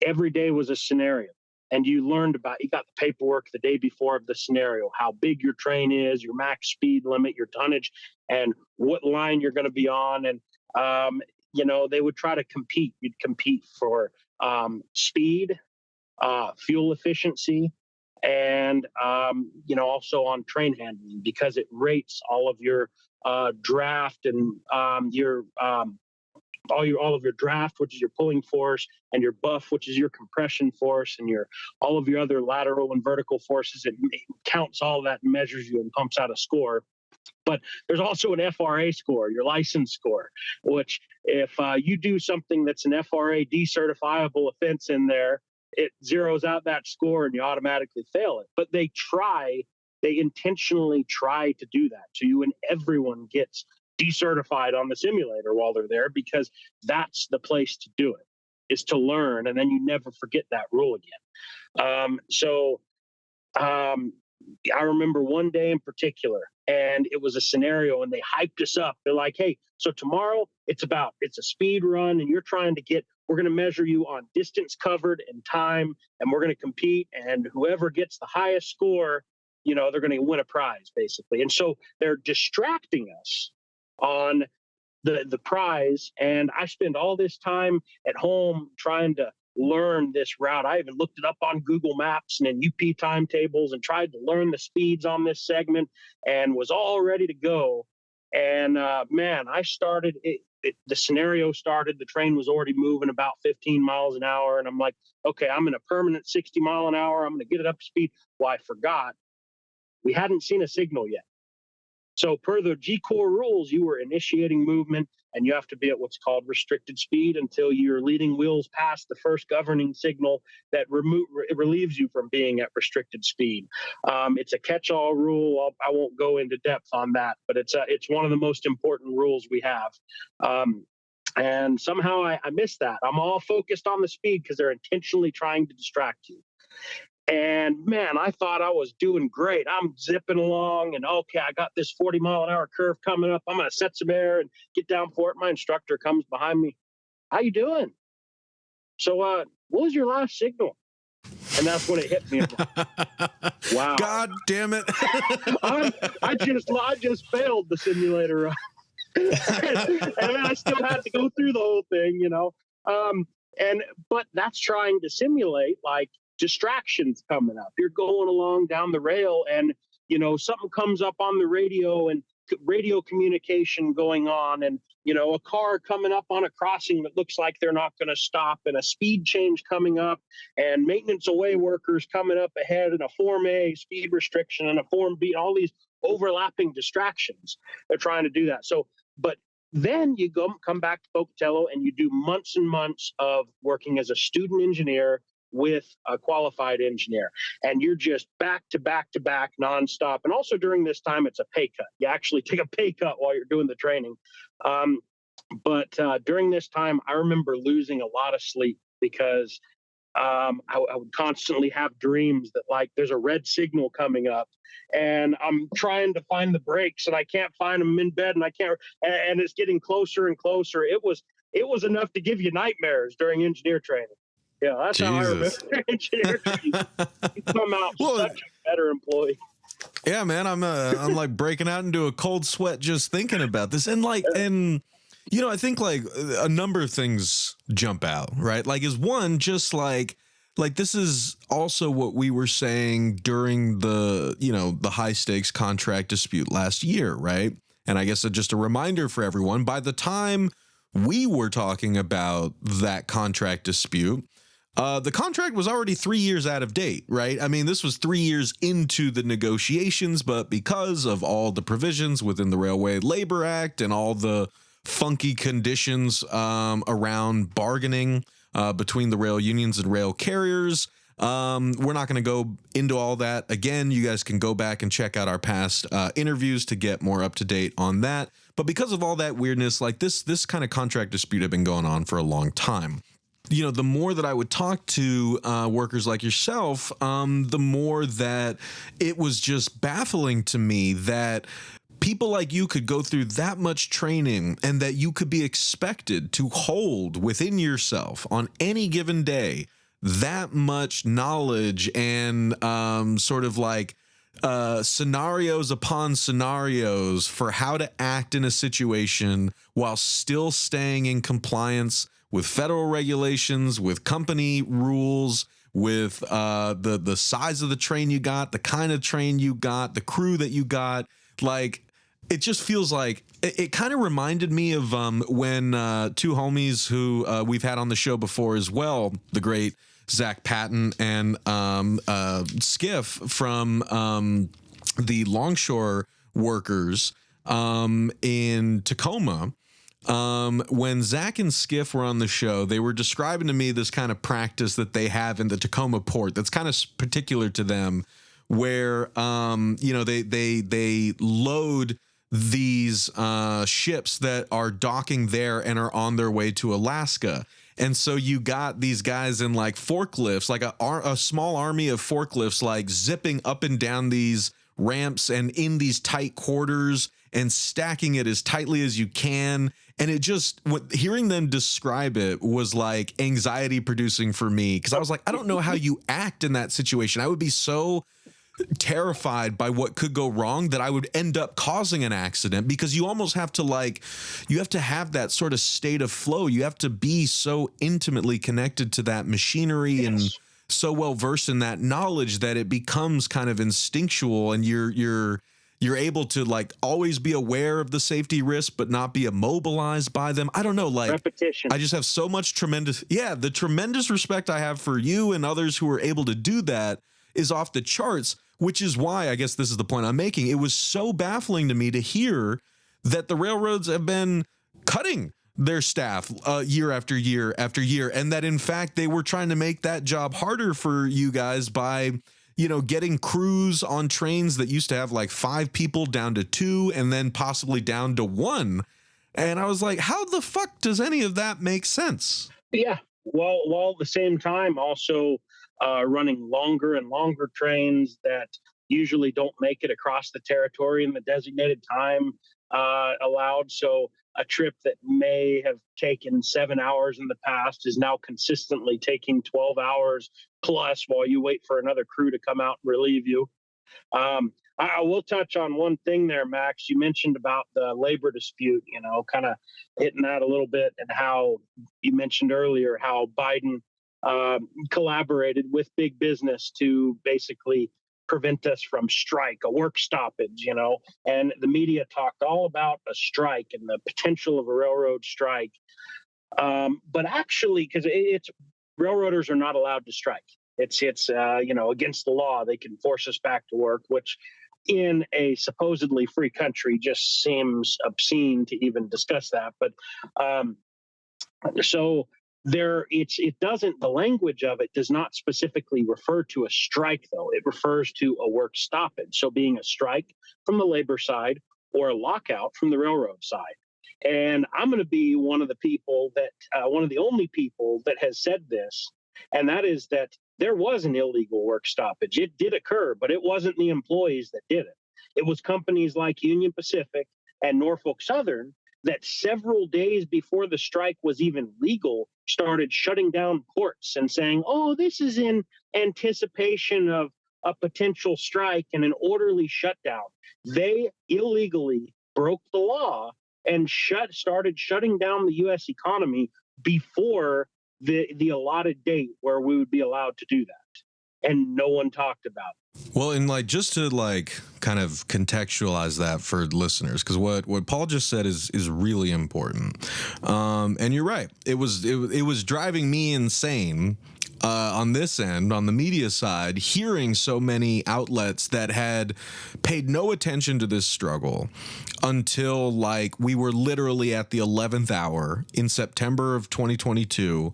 [SPEAKER 1] every day was a scenario. And you got the paperwork the day before of the scenario, how big your train is, your max speed limit, your tonnage, and what line you're going to be on. And, they would try to compete. You'd compete for speed, fuel efficiency, and, also on train handling, because it rates all of your draft and your all of your draft, which is your pulling force, and your buff, which is your compression force, and all of your other lateral and vertical forces. It counts all that and measures you and pumps out a score. But there's also an FRA score, your license score, which if you do something that's an FRA decertifiable offense in there, it zeroes out that score and you automatically fail it. But they intentionally try to do that to you, and everyone gets decertified on the simulator while they're there, because that's the place to do it, is to learn, and then you never forget that rule again. I remember one day in particular, and it was a scenario, and they hyped us up. They're like, hey, so tomorrow it's a speed run, and we're going to measure you on distance covered and time, and we're going to compete, and whoever gets the highest score, they're going to win a prize, basically. And so they're distracting us on the prize, and I spend all this time at home trying to learn this route. I even looked it up on Google Maps and in UP timetables and tried to learn the speeds on this segment, and was all ready to go. And I started the scenario started, the train was already moving about 15 miles an hour, and I'm like, okay, I'm in a permanent 60 mile an hour, I'm going to get it up to speed. Well, I forgot we hadn't seen a signal yet. So per the G-Corps rules, you were initiating movement, and you have to be at what's called restricted speed until your leading wheels pass the first governing signal that relieves you from being at restricted speed. It's a catch-all rule. I won't go into depth on that, but it's one of the most important rules we have. And somehow I missed that. I'm all focused on the speed because they're intentionally trying to distract you. And man, I thought I was doing great. I'm zipping along, and okay, I got this 40 mile an hour curve coming up. I'm going to set some air and get down for it. My instructor comes behind me. How you doing? So, what was your last signal? And that's when it hit me. Wow.
[SPEAKER 2] God damn it.
[SPEAKER 1] I just failed the simulator run. And then I still had to go through the whole thing, but that's trying to simulate like distractions coming up. You're going along down the rail, and something comes up on the radio, and radio communication going on, and a car coming up on a crossing that looks like they're not going to stop, and a speed change coming up, and maintenance away workers coming up ahead, and a Form A speed restriction, and a Form B, all these overlapping distractions. They're trying to do that. So, but then you come back to Pocatello, and you do months and months of working as a student engineer with a qualified engineer, and you're just back to back to back nonstop. And also during this time, it's a pay cut. You actually take a pay cut while you're doing the training. But during this time, I remember losing a lot of sleep because I would constantly have dreams that like there's a red signal coming up, and I'm trying to find the brakes, and I can't find them in bed, and and it's getting closer and closer. It was enough to give you nightmares during engineer training. Yeah, that's Jesus. How I remember engineer training. You come out such a better employee.
[SPEAKER 2] Yeah, man, I'm like breaking out into a cold sweat just thinking about this, and I think like a number of things jump out, right? Like, is one just like this is also what we were saying during the high stakes contract dispute last year, right? And I guess just a reminder for everyone, by the time we were talking about that contract dispute, the contract was already 3 years out of date, right? I mean, this was 3 years into the negotiations, but because of all the provisions within the Railway Labor Act and all the funky conditions around bargaining between the rail unions and rail carriers, We're not going to go into all that. Again, you guys can go back and check out our past interviews to get more up to date on that. But because of all that weirdness, like this kind of contract dispute had been going on for a long time. You know, the more that I would talk to workers like yourself, the more that it was just baffling to me that people like you could go through that much training and that you could be expected to hold within yourself on any given day that much knowledge and sort of like scenarios upon scenarios for how to act in a situation while still staying in compliance with federal regulations, with company rules, with the size of the train you got, the kind of train you got, the crew that you got. Like, it just feels like it kind of reminded me of when two homies who we've had on the show before as well, the great Zach Patton and Skiff from the Longshore workers in Tacoma. When Zach and Skiff were on the show, they were describing to me this kind of practice that they have in the Tacoma port that's kind of particular to them, where you know, they load these ships that are docking there and are on their way to Alaska. And so you got these guys in like forklifts, like a small army of forklifts, like zipping up and down these ramps and in these tight quarters and stacking it as tightly as you can. And it just, hearing them describe it was like anxiety producing for me, because I was like, I don't know how you act in that situation. I would be so terrified by what could go wrong that I would end up causing an accident, because you almost have to you have to have that sort of state of flow. You have to be so intimately connected to that machinery. Yes. And so well versed in that knowledge that it becomes kind of instinctual, and you're able to like always be aware of the safety risk, but not be immobilized by them. I don't know, like repetition. I just have so much the tremendous respect I have for you and others who are able to do that is off the charts, which is why I guess this is the point I'm making. It was so baffling to me to hear that the railroads have been cutting their staff year after year after year, and that in fact they were trying to make that job harder for you guys by, you know, getting crews on trains that used to have like 5 people down to 2 and then possibly down to 1. And I was like, how the fuck does any of that make sense?
[SPEAKER 1] Yeah. Well, while at the same time also running longer and longer trains that usually don't make it across the territory in the designated time allowed. So a trip that may have taken 7 hours in the past is now consistently taking 12 hours plus while you wait for another crew to come out and relieve you. I will touch on one thing there, Max. You mentioned about the labor dispute, you know, kind of hitting that a little bit, and how you mentioned earlier how Biden collaborated with big business to basically prevent us from strike, a work stoppage, you know, and the media talked all about a strike and the potential of a railroad strike. But actually, because it's railroaders are not allowed to strike. It's you know, against the law. They can force us back to work, which in a supposedly free country just seems obscene to even discuss that. But so it doesn't, the language of it does not specifically refer to a strike, though. It refers to a work stoppage. So being a strike from the labor side or a lockout from the railroad side. And I'm going to be one of the people that, one of the only people that has said this, and that is that there was an illegal work stoppage. It did occur, but it wasn't the employees that did it. It was companies like Union Pacific and Norfolk Southern that several days before the strike was even legal started shutting down ports and saying, oh, this is in anticipation of a potential strike and an orderly shutdown. They illegally broke the law and started shutting down the U.S. economy before the allotted date where we would be allowed to do that. And no one talked about it.
[SPEAKER 2] Well, and like, just to like kind of contextualize that for listeners, because what Paul just said is really important. And you're right. It was driving me insane on this end, on the media side, hearing so many outlets that had paid no attention to this struggle until like we were literally at the 11th hour in September of 2022.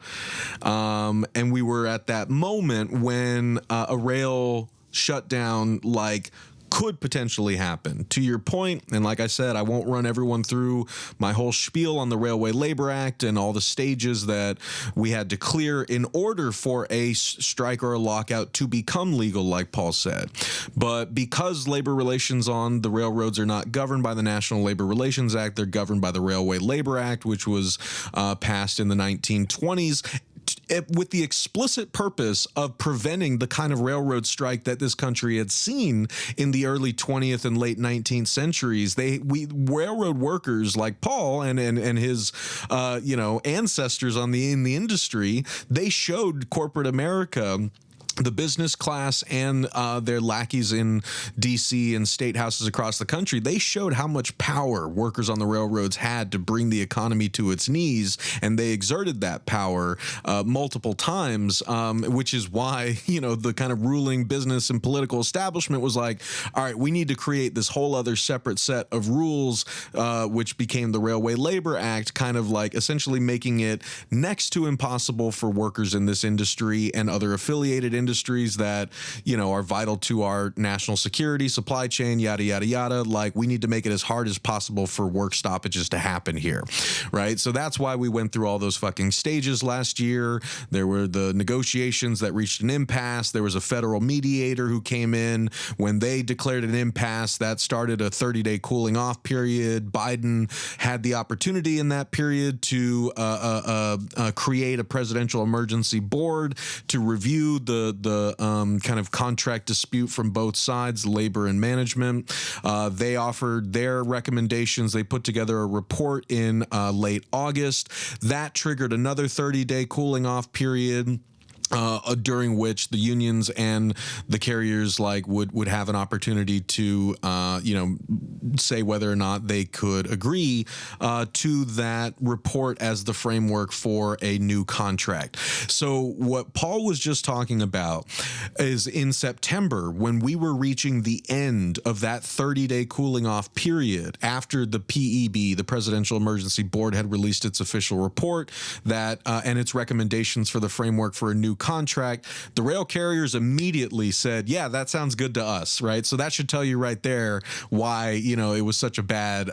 [SPEAKER 2] And we were at that moment when a rail shutdown like could potentially happen. To your point, and like I said, I won't run everyone through my whole spiel on the Railway Labor Act and all the stages that we had to clear in order for a strike or a lockout to become legal, like Paul said. But because labor relations on the railroads are not governed by the National Labor Relations Act, they're governed by the Railway Labor Act, which was passed in the 1920s. With the explicit purpose of preventing the kind of railroad strike that this country had seen in the early 20th and late 19th centuries. Railroad workers like Paul and his ancestors in the industry, they showed corporate America, the business class and their lackeys in D.C. and state houses across the country, they showed how much power workers on the railroads had to bring the economy to its knees, and they exerted that power multiple times, which is why, the kind of ruling business and political establishment was like, all right, we need to create this whole other separate set of rules, which became the Railway Labor Act, kind of like essentially making it next to impossible for workers in this industry and other affiliated industries that, are vital to our national security, supply chain, yada, yada, yada. Like, we need to make it as hard as possible for work stoppages to happen here, right? So that's why we went through all those fucking stages last year. There were the negotiations that reached an impasse. There was a federal mediator who came in. When they declared an impasse, that started a 30-day cooling off period. Biden had the opportunity in that period to create a presidential emergency board to review the kind of contract dispute from both sides, labor and management. They offered their recommendations. They put together a report in late August. That triggered another 30-day cooling off period, during which the unions and the carriers would have an opportunity to say whether or not they could agree to that report as the framework for a new contract. So what Paul was just talking about is in September, when we were reaching the end of that 30-day cooling off period after the PEB, the Presidential Emergency Board, had released its official report that and its recommendations for the framework for a new contract, the rail carriers immediately said, yeah, that sounds good to us, right? So that should tell you right there why, it was such a bad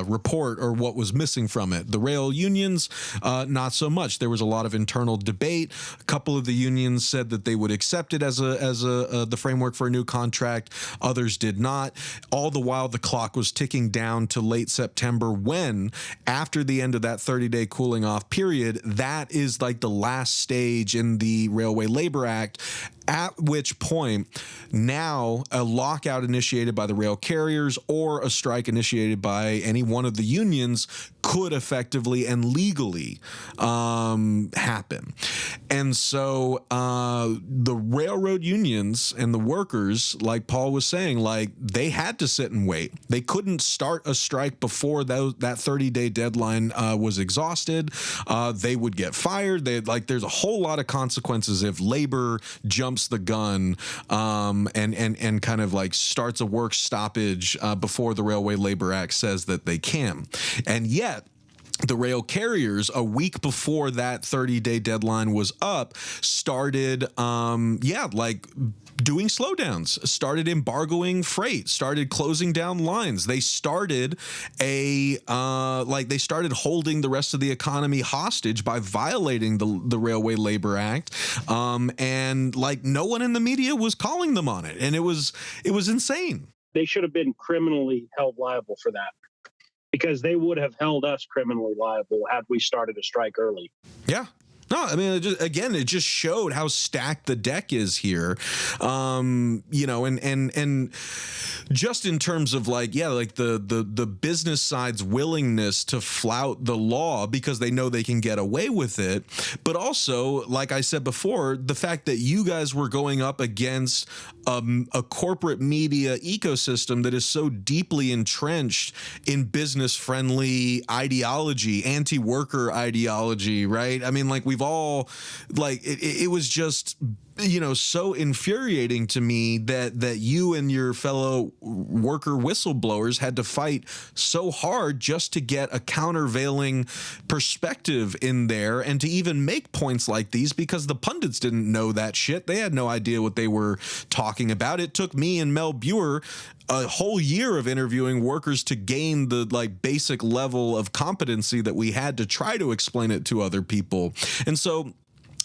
[SPEAKER 2] report, or what was missing from it. The rail unions, not so much. There was a lot of internal debate. A couple of the unions said that they would accept it as the framework for a new contract. Others did not. All the while, the clock was ticking down to late September when, after the end of that 30-day cooling off period, that is like the last stage in the Railway Labor Act, at which point now a lockout initiated by the rail carriers or a strike initiated by any one of the unions could effectively and legally happen. And so the railroad unions and the workers, like Paul was saying, they had to sit and wait. They couldn't start a strike before that 30-day deadline was exhausted. They would get fired. There's a whole lot of consequences if labor jumps the gun and kind of starts a work stoppage before the Railway Labor Act says that they can. And yet, the rail carriers, a week before that 30-day deadline was up, started, doing slowdowns, started embargoing freight, started closing down lines. They started they started holding the rest of the economy hostage by violating the Railway Labor Act. And no one in the media was calling them on it. And it was insane.
[SPEAKER 1] They should have been criminally held liable for that, because they would have held us criminally liable had we started a strike early.
[SPEAKER 2] Yeah. No, I mean, it just showed how stacked the deck is here, and just in terms of like, yeah, like the business side's willingness to flout the law because they know they can get away with it. But also, like I said before, the fact that you guys were going up against a corporate media ecosystem that is so deeply entrenched in business friendly ideology, anti-worker ideology, right? I mean, like we've all like it was just, you know, so infuriating to me that you and your fellow worker whistleblowers had to fight so hard just to get a countervailing perspective in there and to even make points like these, because the pundits didn't know that shit. They had no idea what they were talking about. It took me and Mel Buer a whole year of interviewing workers to gain the like basic level of competency that we had to try to explain it to other people. And so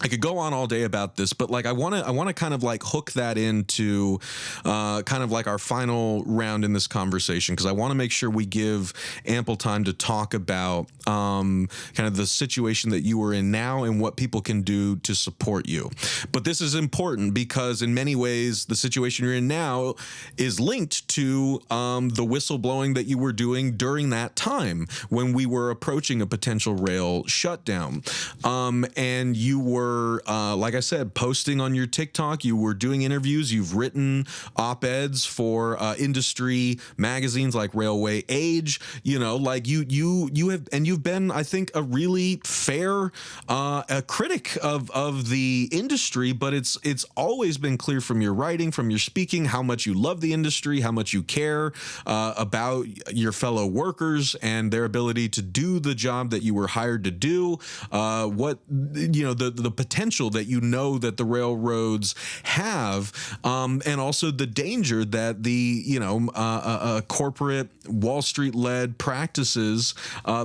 [SPEAKER 2] I could go on all day about this, but like I want to kind of like hook that into kind of like our final round in this conversation, because I want to make sure we give ample time to talk about kind of the situation that you are in now and what people can do to support you. But this is important because in many ways the situation you're in now is linked to the whistleblowing that you were doing during that time when we were approaching a potential rail shutdown. And you were like I said, posting on your TikTok, you were doing interviews, you've written op-eds for industry magazines like Railway Age, you know, like you have, and you've been, I think, a really fair a critic of the industry, but it's always been clear from your writing, from your speaking, how much you love the industry, how much you care about your fellow workers and their ability to do the job that you were hired to do, what, you know, the potential that you know that the railroads have, and also the danger that the, you know, corporate Wall Street led practices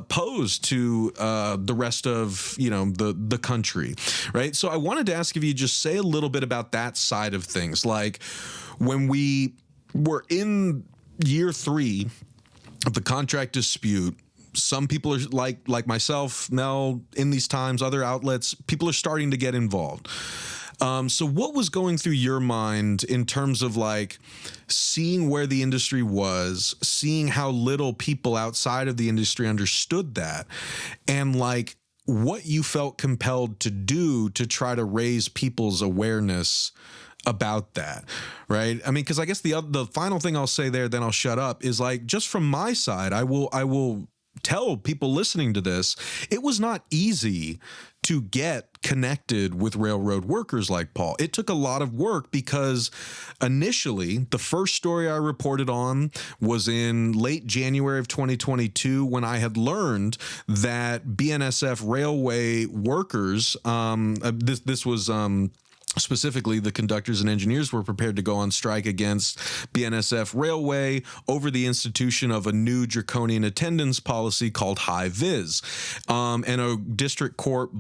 [SPEAKER 2] pose to the rest of, you know, the country, right? So I wanted to ask if you just say a little bit about that side of things. Like when we were in year 3 of the contract dispute, some people are like myself, Mel, in these times, other outlets, people are starting to get involved. So what was going through your mind in terms of like seeing where the industry was, seeing how little people outside of the industry understood that, and like what you felt compelled to do to try to raise people's awareness about that, right? I mean, because I guess the final thing I'll say there, then I'll shut up, is like, just from my side, I will tell people listening to this, it was not easy to get connected with railroad workers like Paul. It took a lot of work because initially the first story I reported on was in late January of 2022 when I had learned that BNSF railway workers, this was specifically the conductors and engineers, were prepared to go on strike against BNSF Railway over the institution of a new draconian attendance policy called high vis. And a district court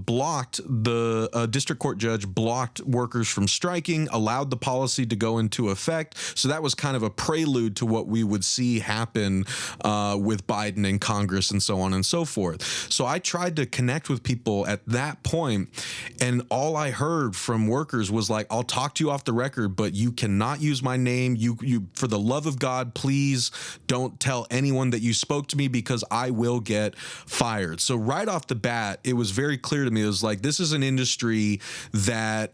[SPEAKER 2] judge blocked workers from striking, allowed the policy to go into effect. So that was kind of a prelude to what we would see happen with Biden and Congress and so on and so forth. So I tried to connect with people at that point, and all I heard from workers was like, I'll talk to you off the record, but you cannot use my name. You for the love of God, please don't tell anyone that you spoke to me because I will get fired. So right off the bat, it was very clear to me. It was like, this is an industry that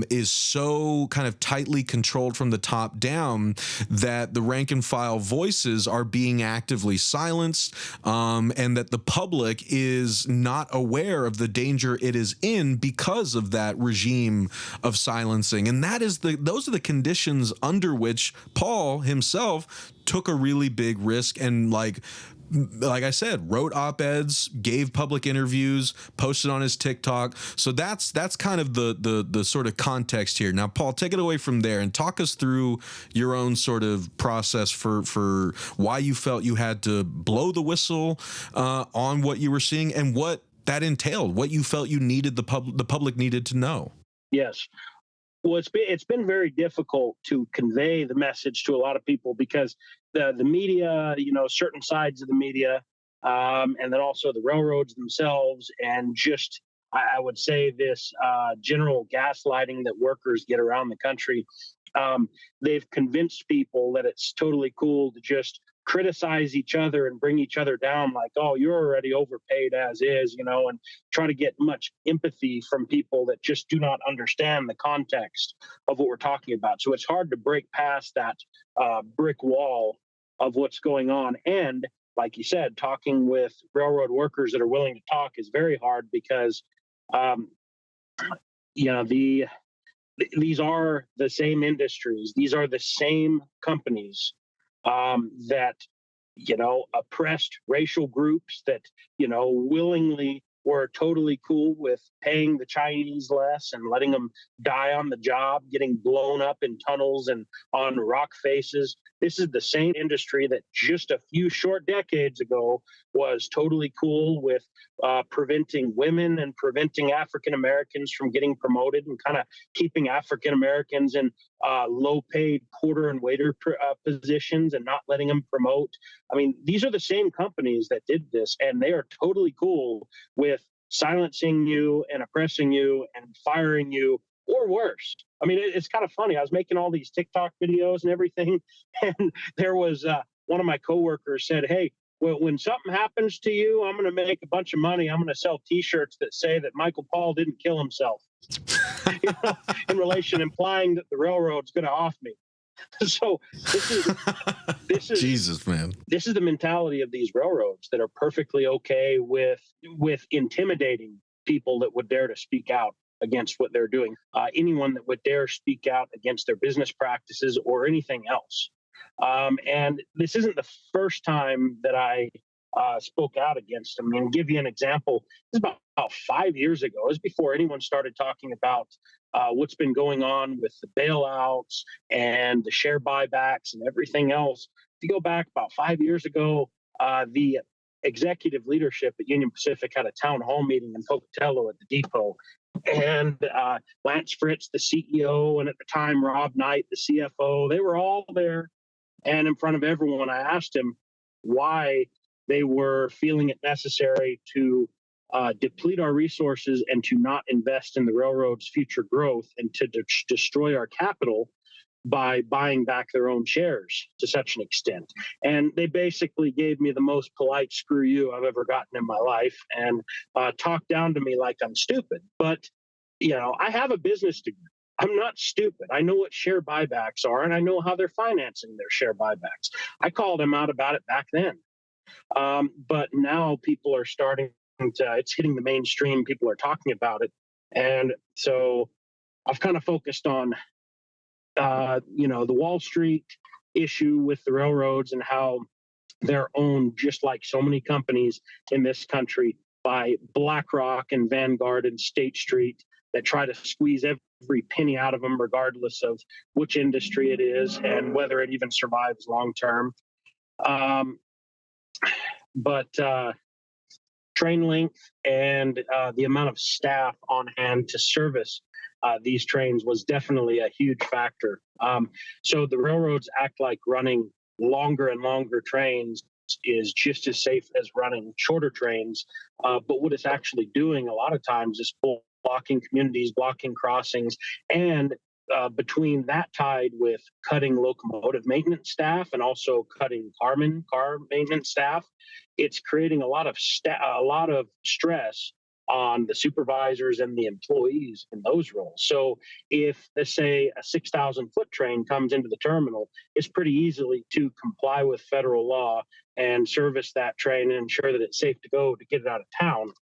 [SPEAKER 2] is so kind of tightly controlled from the top down that the rank and file voices are being actively silenced, and that the public is not aware of the danger it is in because of that regime of silencing. And those are the conditions under which Paul himself took a really big risk and like I said, wrote op-eds, gave public interviews, posted on his TikTok. So that's kind of the sort of context here. Now, Paul, take it away from there and talk us through your own sort of process for why you felt you had to blow the whistle on what you were seeing and what that entailed, what you felt you needed the public needed to know.
[SPEAKER 1] Yes. Well, it's been very difficult to convey the message to a lot of people because the media, you know, certain sides of the media, and then also the railroads themselves, and just I would say this general gaslighting that workers get around the country They've convinced people that it's totally cool to just criticize each other and bring each other down like, oh, you're already overpaid as is, and try to get much empathy from people that just do not understand the context of what we're talking about. So it's hard to break past that brick wall of what's going on. And like you said, talking with railroad workers that are willing to talk is very hard because, these are the same industries. These are the same companies that, oppressed racial groups that, willingly were totally cool with paying the Chinese less and letting them die on the job, getting blown up in tunnels and on rock faces. This is the same industry that just a few short decades ago was totally cool with preventing women and preventing African Americans from getting promoted and kind of keeping African Americans in low-paid porter and waiter positions and not letting them promote. I mean, these are the same companies that did this, and they are totally cool with silencing you and oppressing you and firing you, or worse. I mean, it's kind of funny. I was making all these TikTok videos and everything, and there was one of my coworkers said, "Hey, well, when something happens to you, I'm going to make a bunch of money. I'm going to sell T-shirts that say that Michael Paul didn't kill himself," in relation, implying that the railroad's going to off me. So this is
[SPEAKER 2] Jesus, man.
[SPEAKER 1] This is the mentality of these railroads that are perfectly okay with intimidating people that would dare to speak out against what they're doing. Anyone that would dare speak out against their business practices or anything else. And this isn't the first time that I spoke out against them. And give you an example. This is about 5 years ago. It was before anyone started talking about what's been going on with the bailouts and the share buybacks and everything else. If you go back about 5 years ago, the executive leadership at Union Pacific had a town hall meeting in Pocatello at the depot. And Lance Fritz, the CEO, and at the time, Rob Knight, the CFO, they were all there. And in front of everyone, I asked him why they were feeling it necessary to deplete our resources and to not invest in the railroad's future growth and to destroy our capital by buying back their own shares to such an extent. And they basically gave me the most polite screw you I've ever gotten in my life and talked down to me like I'm stupid. But, I have a business degree. I'm not stupid. I know what share buybacks are, and I know how they're financing their share buybacks. I called them out about it back then. But now people are starting to, it's hitting the mainstream. People are talking about it. And so I've kind of focused on, the Wall Street issue with the railroads and how they're owned, just like so many companies in this country, by BlackRock and Vanguard and State Street that try to squeeze every penny out of them, regardless of which industry it is and whether it even survives long term. But train length and the amount of staff on hand to service these trains was definitely a huge factor. So the railroads act like running longer and longer trains is just as safe as running shorter trains. But what it's actually doing a lot of times is blocking communities, blocking crossings, and between that tied with cutting locomotive maintenance staff and also cutting car maintenance staff, it's creating a lot of stress on the supervisors and the employees in those roles. So if, let's say, a 6,000-foot train comes into the terminal, it's pretty easily to comply with federal law and service that train and ensure that it's safe to go to get it out of town,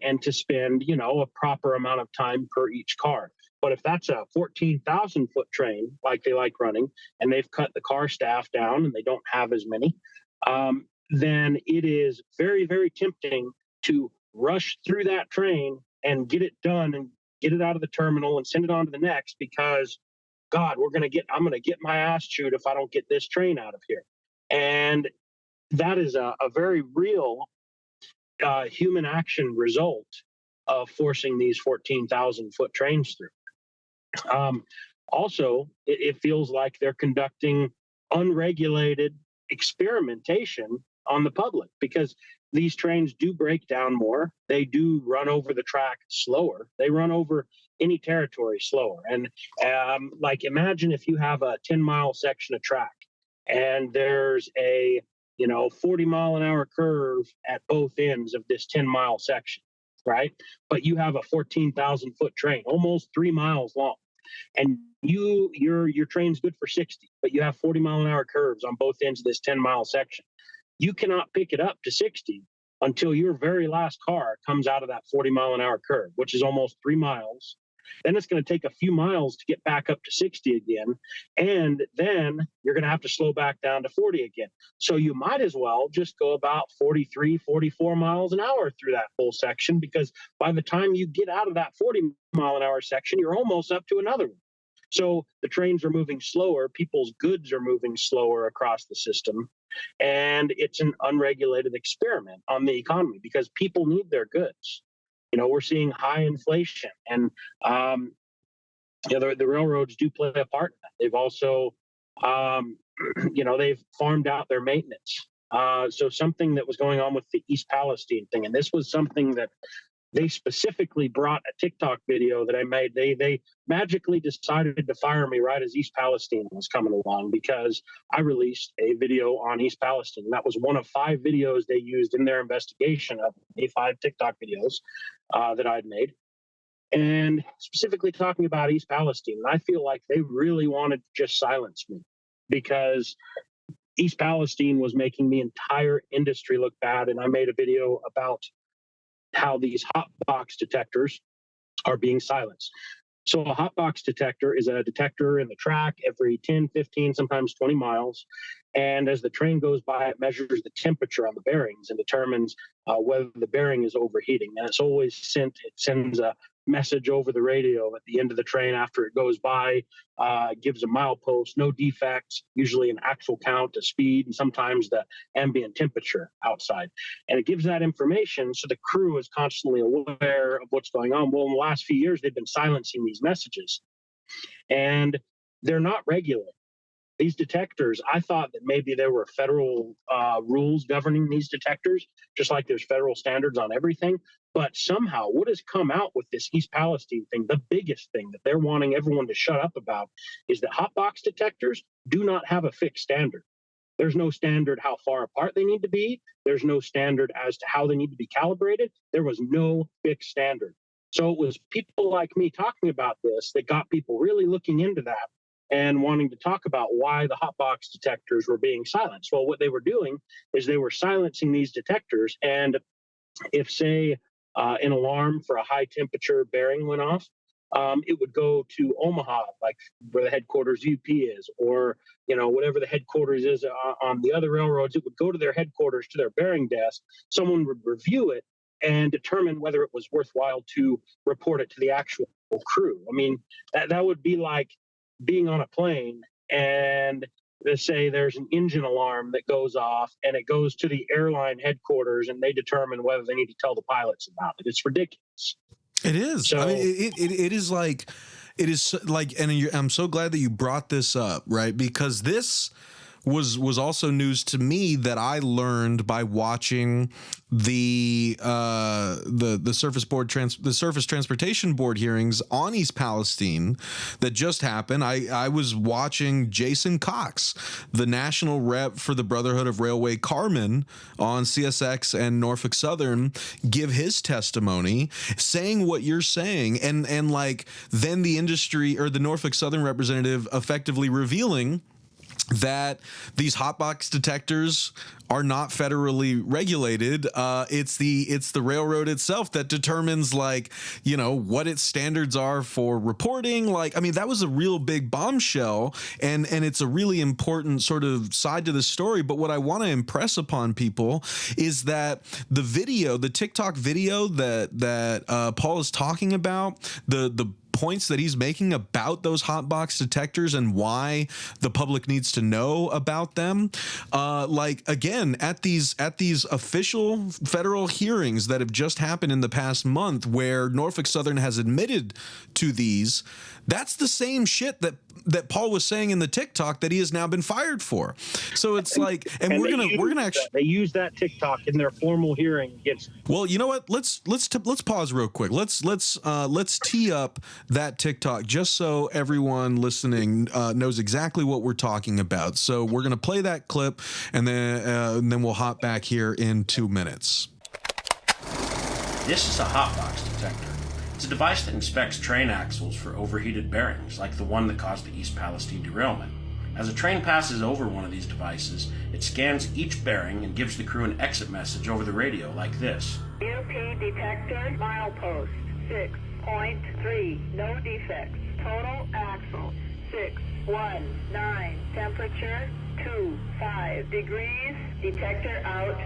[SPEAKER 1] and to spend, a proper amount of time per each car. But if that's a 14,000-foot train, like they like running, and they've cut the car staff down and they don't have as many, then it is very, very tempting to rush through that train and get it done and get it out of the terminal and send it on to the next because, God, I'm going to get my ass chewed if I don't get this train out of here. And that is a very real human action result of forcing these 14,000-foot trains through. Also, it feels like they're conducting unregulated experimentation on the public because these trains do break down more. They do run over the track slower. They run over any territory slower. And like, imagine if you have a 10-mile section of track and there's a 40-mile-an-hour curve at both ends of this 10-mile section, right? But you have a 14,000-foot train, almost 3 miles long, and your train's good for 60, but you have 40-mile-an-hour curves on both ends of this 10-mile section. You cannot pick it up to 60 until your very last car comes out of that 40-mile-an-hour curve, which is almost 3 miles. Then it's going to take a few miles to get back up to 60 again. And then you're going to have to slow back down to 40 again. So you might as well just go about 43, 44 miles an hour through that whole section, because by the time you get out of that 40-mile-an-hour section, you're almost up to another one. So the trains are moving slower. People's goods are moving slower across the system. And it's an unregulated experiment on the economy because people need their goods. We're seeing high inflation, and the railroads do play a part in that. They've also, they've farmed out their maintenance. So something that was going on with the East Palestine thing, and this was something that they specifically brought a TikTok video that I made. They magically decided to fire me right as East Palestine was coming along because I released a video on East Palestine. That was one of 5 videos they used in their investigation of the 5 TikTok videos that I'd made, and specifically talking about East Palestine. And I feel like they really wanted to just silence me because East Palestine was making the entire industry look bad. And I made a video about how these hot box detectors are being silenced. So a hot box detector is a detector in the track every 10, 15, sometimes 20 miles. And as the train goes by, it measures the temperature on the bearings and determines whether the bearing is overheating. And it sends a message over the radio at the end of the train after it goes by, gives a milepost, no defects, usually an actual count, a speed, and sometimes the ambient temperature outside. And it gives that information so the crew is constantly aware of what's going on. Well, in the last few years, they've been silencing these messages, and they're not regulated. These detectors, I thought that maybe there were federal rules governing these detectors, just like there's federal standards on everything. But somehow what has come out with this East Palestine thing, the biggest thing that they're wanting everyone to shut up about, is that hot box detectors do not have a fixed standard. There's no standard how far apart they need to be. There's no standard as to how they need to be calibrated. There was no fixed standard. So it was people like me talking about this that got people really looking into that and wanting to talk about why the hot box detectors were being silenced. Well, what they were doing is they were silencing these detectors. And if, say, an alarm for a high temperature bearing went off, it would go to Omaha, like where the headquarters UP is, or whatever the headquarters is on the other railroads. It would go to their headquarters, to their bearing desk. Someone would review it and determine whether it was worthwhile to report it to the actual crew. I mean, that would be like being on a plane and they say there's an engine alarm that goes off and it goes to the airline headquarters and they determine whether they need to tell the pilots about it. It's ridiculous.
[SPEAKER 2] It is. So, I mean, it is like, and I'm so glad that you brought this up, right? Because this was also news to me that I learned by watching the Surface Transportation Board hearings on East Palestine that just happened. I was watching Jason Cox, the national rep for the Brotherhood of Railway Carmen on CSX and Norfolk Southern, give his testimony saying what you're saying, and like then the industry or the Norfolk Southern representative effectively revealing that these hotbox detectors are not federally regulated. It's the railroad itself that determines, like, what its standards are for reporting. Like, I mean, that was a real big bombshell, and it's a really important sort of side to the story. But what I want to impress upon people is that the TikTok video that Paul is talking about, the points that he's making about those hotbox detectors and why the public needs to know about them. Like, again, at these official federal hearings that have just happened in the past month, where Norfolk Southern has admitted to these, that's the same shit that Paul was saying in the TikTok that he has now been fired for. So it's like, and we're gonna actually
[SPEAKER 1] they use that TikTok in their formal hearing against.
[SPEAKER 2] Well, you know what? Let's pause real quick. Let's tee up that TikTok just so everyone listening knows exactly what we're talking about. So we're going to play that clip, and then we'll hop back here in 2 minutes.
[SPEAKER 3] This is a hotbox detector. It's a device that inspects train axles for overheated bearings, like the one that caused the East Palestine derailment. As a train passes over one of these devices, it scans each bearing and gives the crew an exit message over the radio like this.
[SPEAKER 4] UP detector, milepost 6.3, no defects. Total axle 619, temperature 25 degrees, detector out.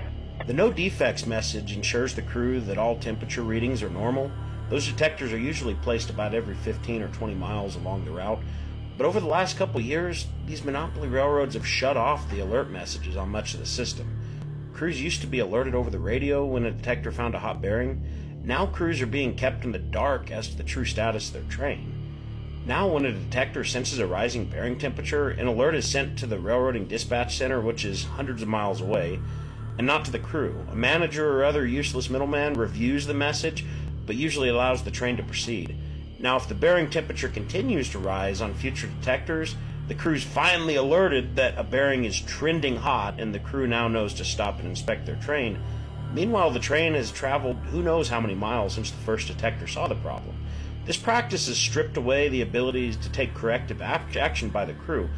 [SPEAKER 3] The no defects message ensures the crew that all temperature readings are normal. Those detectors are usually placed about every 15 or 20 miles along the route. But over the last couple years, these monopoly railroads have shut off the alert messages on much of the system. Crews used to be alerted over the radio when a detector found a hot bearing. Now crews are being kept in the dark as to the true status of their train. Now when a detector senses a rising bearing temperature, an alert is sent to the railroading dispatch center, which is hundreds of miles away, and not to the crew. A manager or other useless middleman reviews the message, but usually allows the train to proceed. Now, if the bearing temperature continues to rise on future detectors, the crew's finally alerted that a bearing is trending hot, and the crew now knows to stop and inspect their train. Meanwhile, the train has traveled who knows how many miles since the first detector saw the problem. This practice has stripped away the ability to take corrective action by the crew,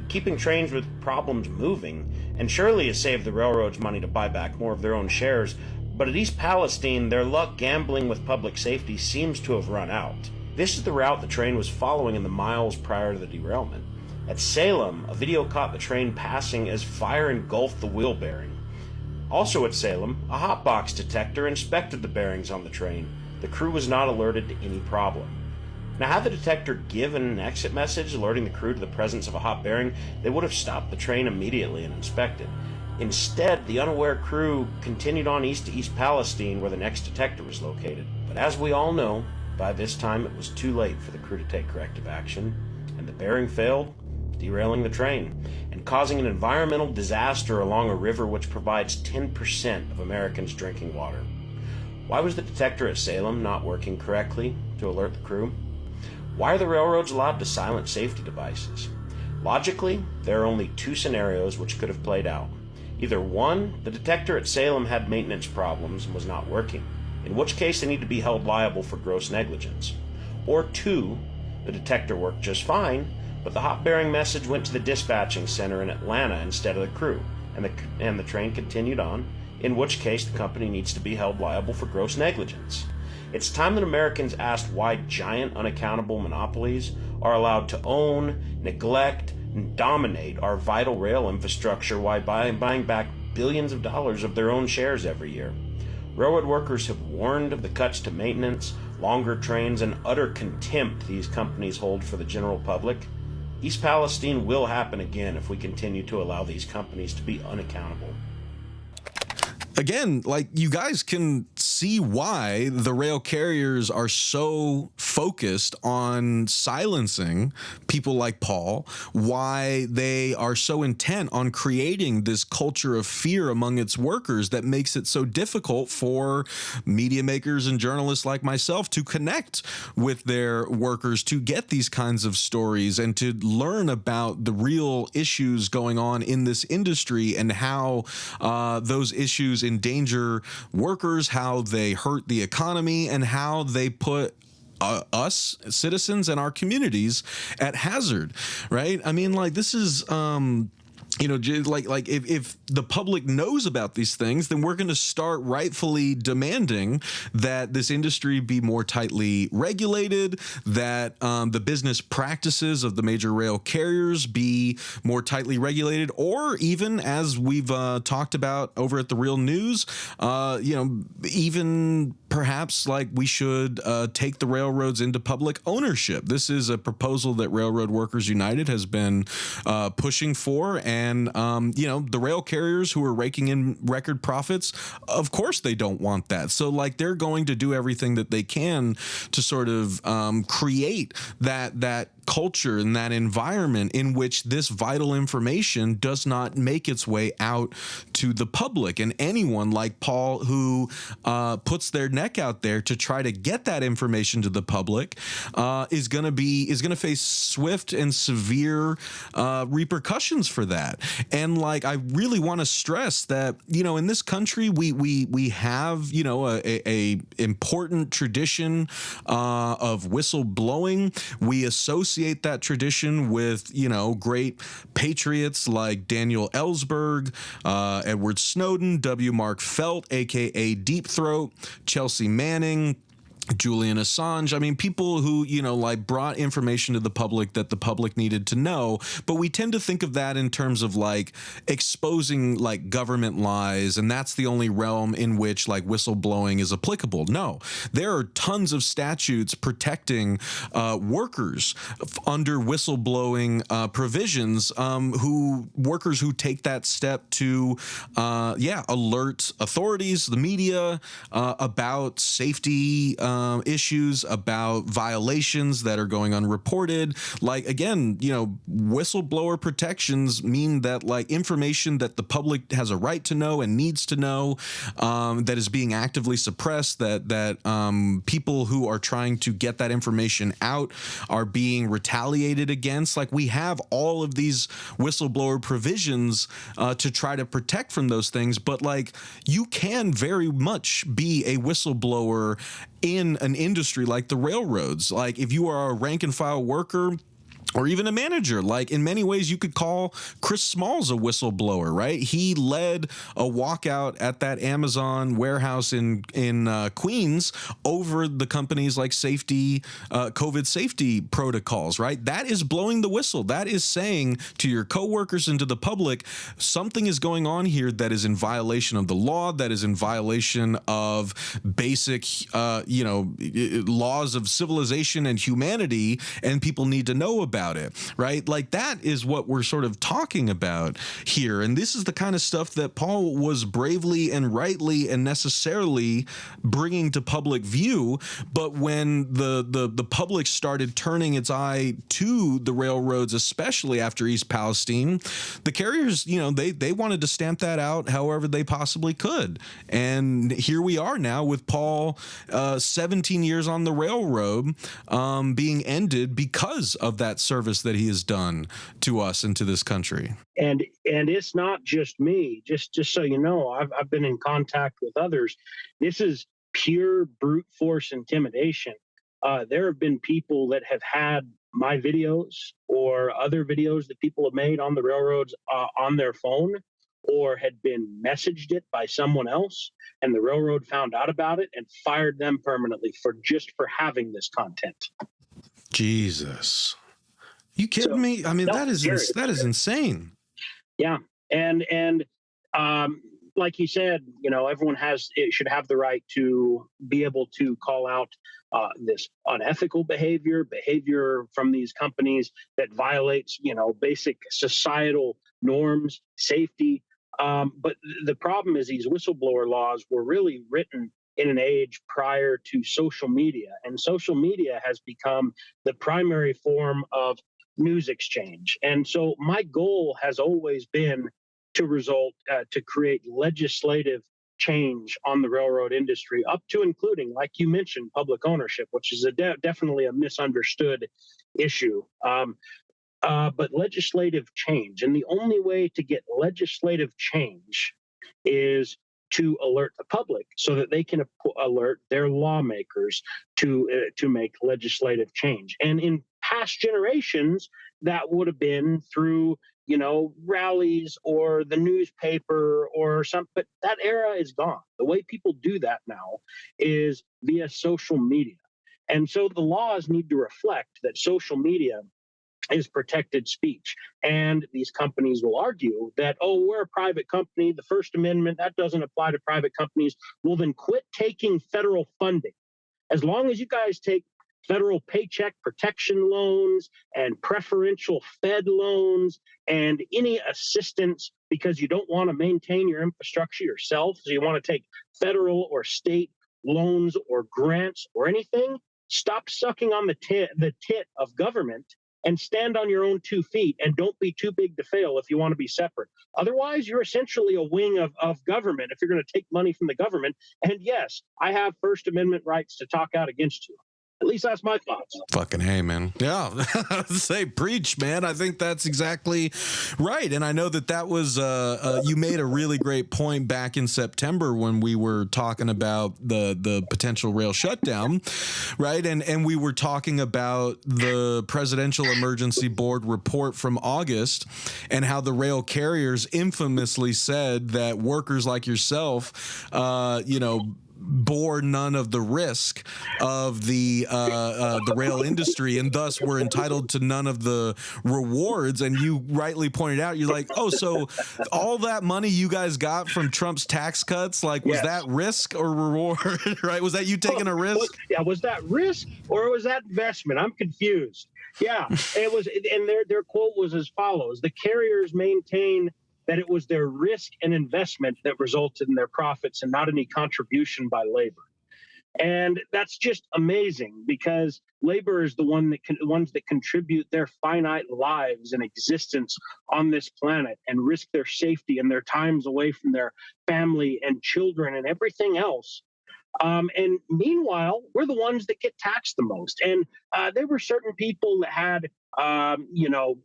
[SPEAKER 3] keeping trains with problems moving, and surely has saved the railroads money to buy back more of their own shares. But at East Palestine, their luck gambling with public safety seems to have run out. This is the route the train was following in the miles prior to the derailment. At Salem, a video caught the train passing as fire engulfed the wheel bearing. Also at Salem, a hotbox detector inspected the bearings on the train. The crew was not alerted to any problem. Now, had the detector given an exit message alerting the crew to the presence of a hot bearing, they would have stopped the train immediately and inspected. Instead, the unaware crew continued on east to East Palestine, where the next detector was located. But as we all know, by this time it was too late for the crew to take corrective action, and the bearing failed, derailing the train and causing an environmental disaster along a river which provides 10% of Americans' drinking water. Why was the detector at Salem not working correctly to alert the crew? Why are the railroads allowed to silence safety devices? Logically, there are only two scenarios which could have played out. Either one, the detector at Salem had maintenance problems and was not working, in which case they need to be held liable for gross negligence. Or two, the detector worked just fine, but the hot bearing message went to the dispatching center in Atlanta instead of the crew, and the train continued on, in which case the company needs to be held liable for gross negligence. It's time that Americans asked why giant unaccountable monopolies are allowed to own, neglect, and dominate our vital rail infrastructure while buying back billions of dollars of their own shares every year. Railroad workers have warned of the cuts to maintenance, longer trains, and utter contempt these companies hold for the general public. East Palestine will happen again if we continue to allow these companies to be unaccountable.
[SPEAKER 2] Again, like, you guys can see why the rail carriers are so focused on silencing people like Paul, why they are so intent on creating this culture of fear among its workers that makes it so difficult for media makers and journalists like myself to connect with their workers, to get these kinds of stories and to learn about the real issues going on in this industry and how those issues endanger workers, how they hurt the economy, and how they put us citizens and our communities at hazard, right? I mean, like, this is if the public knows about these things, then we're going to start rightfully demanding that this industry be more tightly regulated, that the business practices of the major rail carriers be more tightly regulated, or even, as we've talked about over at The Real News, even perhaps like we should take the railroads into public ownership. This is a proposal that Railroad Workers United has been pushing for, and And, the rail carriers who are raking in record profits, of course they don't want that. So like they're going to do everything that they can to sort of create that culture and that environment in which this vital information does not make its way out to the public. And anyone like Paul who puts their neck out there to try to get that information to the public is going to face swift and severe repercussions for that. And like I really want to stress that in this country we have a important tradition of whistleblowing. We associate that tradition with great patriots like Daniel Ellsberg, Edward Snowden, W. Mark Felt, aka Deep Throat, Chelsea Manning, Julian Assange. I mean, people who, brought information to the public that the public needed to know. But we tend to think of that in terms of like exposing like government lies. And that's the only realm in which like whistleblowing is applicable. No, there are tons of statutes protecting workers under whistleblowing provisions, workers who take that step to, alert authorities, the media, about safety issues, about violations that are going unreported. Like, again, whistleblower protections mean that like information that the public has a right to know and needs to know, that is being actively suppressed, that people who are trying to get that information out are being retaliated against. Like, we have all of these whistleblower provisions to try to protect from those things. But like, you can very much be a whistleblower in an industry like the railroads. Like, if you are a rank and file worker or even a manager, like in many ways you could call Chris Smalls a whistleblower, right? He led a walkout at that Amazon warehouse in Queens over the company's like safety, COVID safety protocols, right? That is blowing the whistle. That is saying to your coworkers and to the public, something is going on here that is in violation of the law, that is in violation of basic, laws of civilization and humanity, and people need to know about it, right? Like, that is what we're sort of talking about here. And this is the kind of stuff that Paul was bravely and rightly and necessarily bringing to public view. But when the public started turning its eye to the railroads, especially after East Palestine, the carriers, they wanted to stamp that out however they possibly could. And here we are now with Paul, 17 years on the railroad, being ended because of that service that he has done to us and to this country.
[SPEAKER 1] And it's not just me. Just so you know, I've been in contact with others. This is pure brute force intimidation. There have been people that have had my videos or other videos that people have made on the railroads on their phone, or had been messaged it by someone else, and the railroad found out about it and fired them permanently for having this content.
[SPEAKER 2] Jesus. You kidding me? I mean, that is insane.
[SPEAKER 1] Yeah. And like you said, everyone should have the right to be able to call out this unethical behavior from these companies that violates, basic societal norms, safety. But the problem is these whistleblower laws were really written in an age prior to social media, and social media has become the primary form of news exchange. And so my goal has always been to create legislative change on the railroad industry, up to including, like you mentioned, public ownership, which is definitely a misunderstood issue. But legislative change. And the only way to get legislative change is to alert the public so that they can alert their lawmakers to make legislative change. And in past generations, that would have been through, rallies or the newspaper or something. But that era is gone. The way people do that now is via social media. And so the laws need to reflect that social media is protected speech. And these companies will argue that, we're a private company, the First Amendment, that doesn't apply to private companies. Well, then quit taking federal funding. As long as you guys take federal paycheck protection loans and preferential Fed loans and any assistance because you don't want to maintain your infrastructure yourself. So you want to take federal or state loans or grants or anything. Stop sucking on the tit of government and stand on your own 2 feet and don't be too big to fail if you want to be separate. Otherwise, you're essentially a wing of government if you're going to take money from the government. And yes, I have First Amendment rights to talk out against you. At least that's my thoughts.
[SPEAKER 2] Fucking hey, man. Yeah. Say preach, man. I think that's exactly right. And I know that was, you made a really great point back in September when we were talking about the potential rail shutdown, right? And we were talking about the Presidential Emergency Board report from August and how the rail carriers infamously said that workers like yourself, bore none of the risk of the rail industry and thus were entitled to none of the rewards. And you rightly pointed out, you're like, oh, so all that money you guys got from Trump's tax cuts, like, was that risk or reward, right? Was that you taking a risk?
[SPEAKER 1] Was that risk or was that investment? I'm confused. Yeah, it was. And their quote was as follows: the carriers maintain that it was their risk and investment that resulted in their profits and not any contribution by labor. And that's just amazing because labor is the ones that contribute their finite lives and existence on this planet and risk their safety and their times away from their family and children and everything else. And meanwhile, we're the ones that get taxed the most. And there were certain people that had,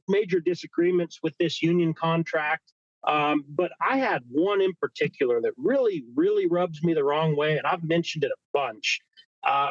[SPEAKER 1] major disagreements with this union contract. But I had one in particular that really, really rubs me the wrong way, and I've mentioned it a bunch.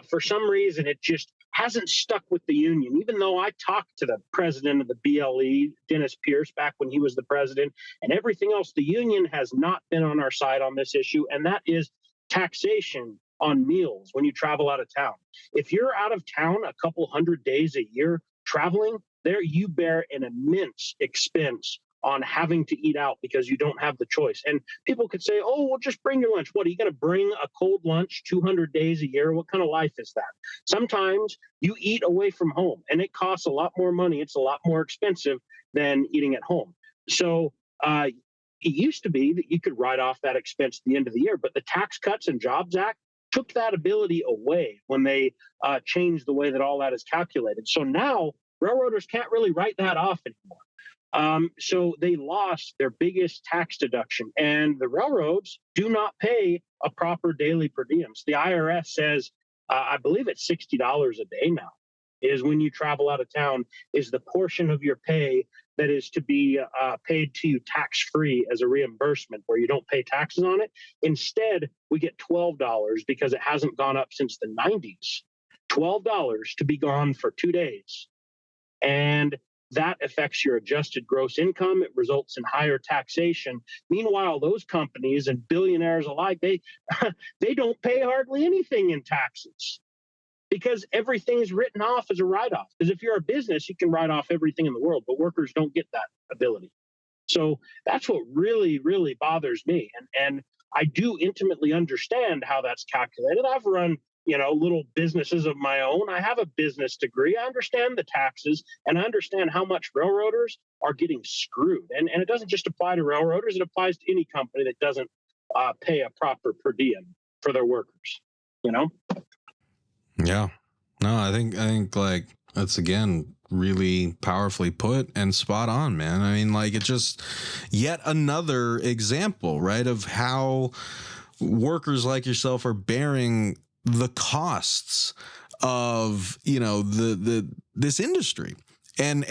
[SPEAKER 1] For some reason, it just hasn't stuck with the union, even though I talked to the president of the BLE, Dennis Pierce, back when he was the president, and everything else. The union has not been on our side on this issue, and that is taxation on meals when you travel out of town. If you're out of town a couple 100 days a year traveling, there you bear an immense expense on having to eat out because you don't have the choice. And people could say, oh, well, just bring your lunch. What, are you going to bring a cold lunch 200 days a year? What kind of life is that? Sometimes you eat away from home and it costs a lot more money. It's a lot more expensive than eating at home. So it used to be that you could write off that expense at the end of the year, but the Tax Cuts and Jobs Act took that ability away when they changed the way that all that is calculated. So now railroaders can't really write that off anymore. So they lost their biggest tax deduction, and the railroads do not pay a proper daily per diem. So the IRS says, I believe it's $60 a day now, is when you travel out of town, is the portion of your pay that is to be paid to you tax-free as a reimbursement where you don't pay taxes on it. Instead, we get $12 because it hasn't gone up since the 90s. $12 to be gone for 2 days. And that affects your adjusted gross income. It results in higher taxation. Meanwhile, those companies and billionaires alike, they don't pay hardly anything in taxes because everything is written off as a write-off. Because if you're a business, you can write off everything in the world, but workers don't get that ability. So that's what really, really bothers me. And I do intimately understand how that's calculated. I've run little businesses of my own. I have a business degree. I understand the taxes and I understand how much railroaders are getting screwed. And it doesn't just apply to railroaders. It applies to any company that doesn't pay a proper per diem for their workers,
[SPEAKER 2] Yeah. No, I think like that's, again, really powerfully put and spot on, man. I mean, like, it's just yet another example, right, of how workers like yourself are bearing the costs of this industry, and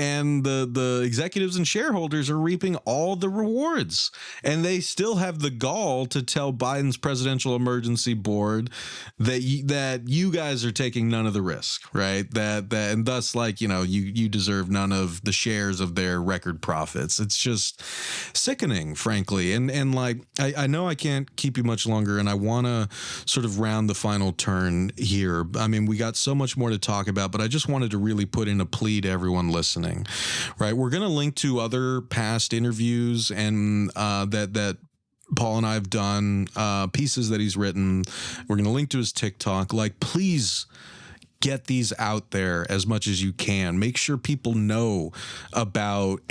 [SPEAKER 2] the executives and shareholders are reaping all the rewards, and they still have the gall to tell Biden's Presidential Emergency Board that you guys are taking none of the risk, right? That and thus, like, you deserve none of the shares of their record profits. It's just sickening, frankly. And like, I know I can't keep you much longer, and I want to sort of round the final turn here. I mean, we got so much more to talk about, but I just wanted to really put in a plea to everyone listening, right? We're going to link to other past interviews and that Paul and I have done, pieces that he's written. We're going to link to his TikTok. Like, please get these out there as much as you can. Make sure people know about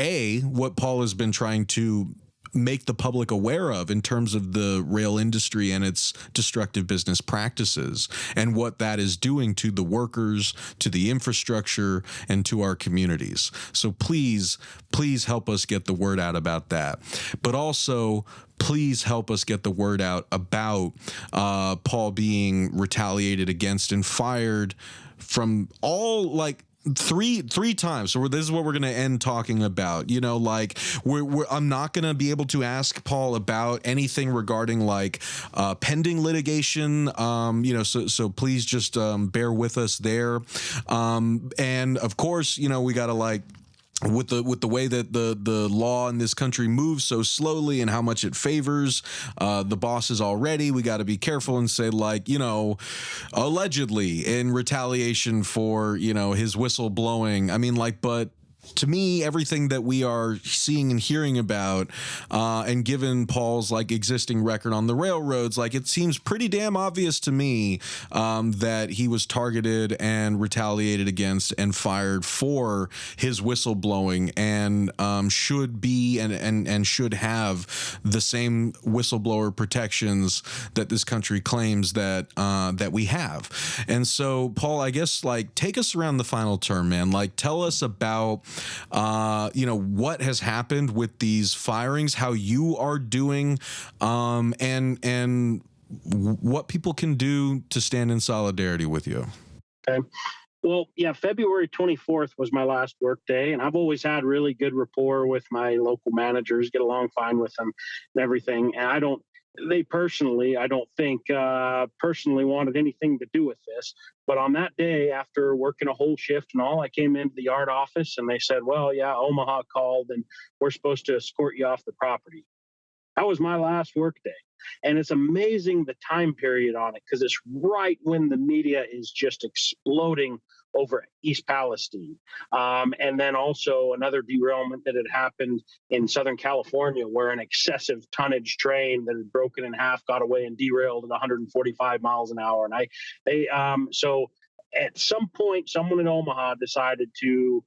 [SPEAKER 2] what Paul has been trying to make the public aware of in terms of the rail industry and its destructive business practices and what that is doing to the workers, to the infrastructure, and to our communities. So please help us get the word out about that. But also, please help us get the word out about Paul being retaliated against and fired from all, like, three times. So this is what we're going to end talking about. You know, like I'm not going to be able to ask Paul about anything regarding like pending litigation. You know, so please just bear with us there. And of course, you know, we got to like, with the way that the law in this country moves so slowly and how much it favors the bosses already, we got to be careful and say, like, you know, allegedly in retaliation for, you know, his whistleblowing. I mean, like, but to me, everything that we are seeing and hearing about, and given Paul's like existing record on the railroads, like it seems pretty damn obvious to me that he was targeted and retaliated against and fired for his whistleblowing, and should be and should have the same whistleblower protections that this country claims that that we have. And so, Paul, I guess like take us around the final term, man. Like tell us about you know, what has happened with these firings, how you are doing, and what people can do to stand in solidarity with you.
[SPEAKER 1] Okay. Well, yeah, February 24th was my last work day, and I've always had really good rapport with my local managers, get along fine with them and everything. And I don't think personally wanted anything to do with this. But on that day, after working a whole shift and all, I came into the yard office and they said, well, yeah, Omaha called and we're supposed to escort you off the property. That was my last work day. And it's amazing the time period on it, because it's right when the media is just exploding over East Palestine. And then also another derailment that had happened in Southern California, where an excessive tonnage train that had broken in half got away and derailed at 145 miles an hour. And so at some point, someone in Omaha decided to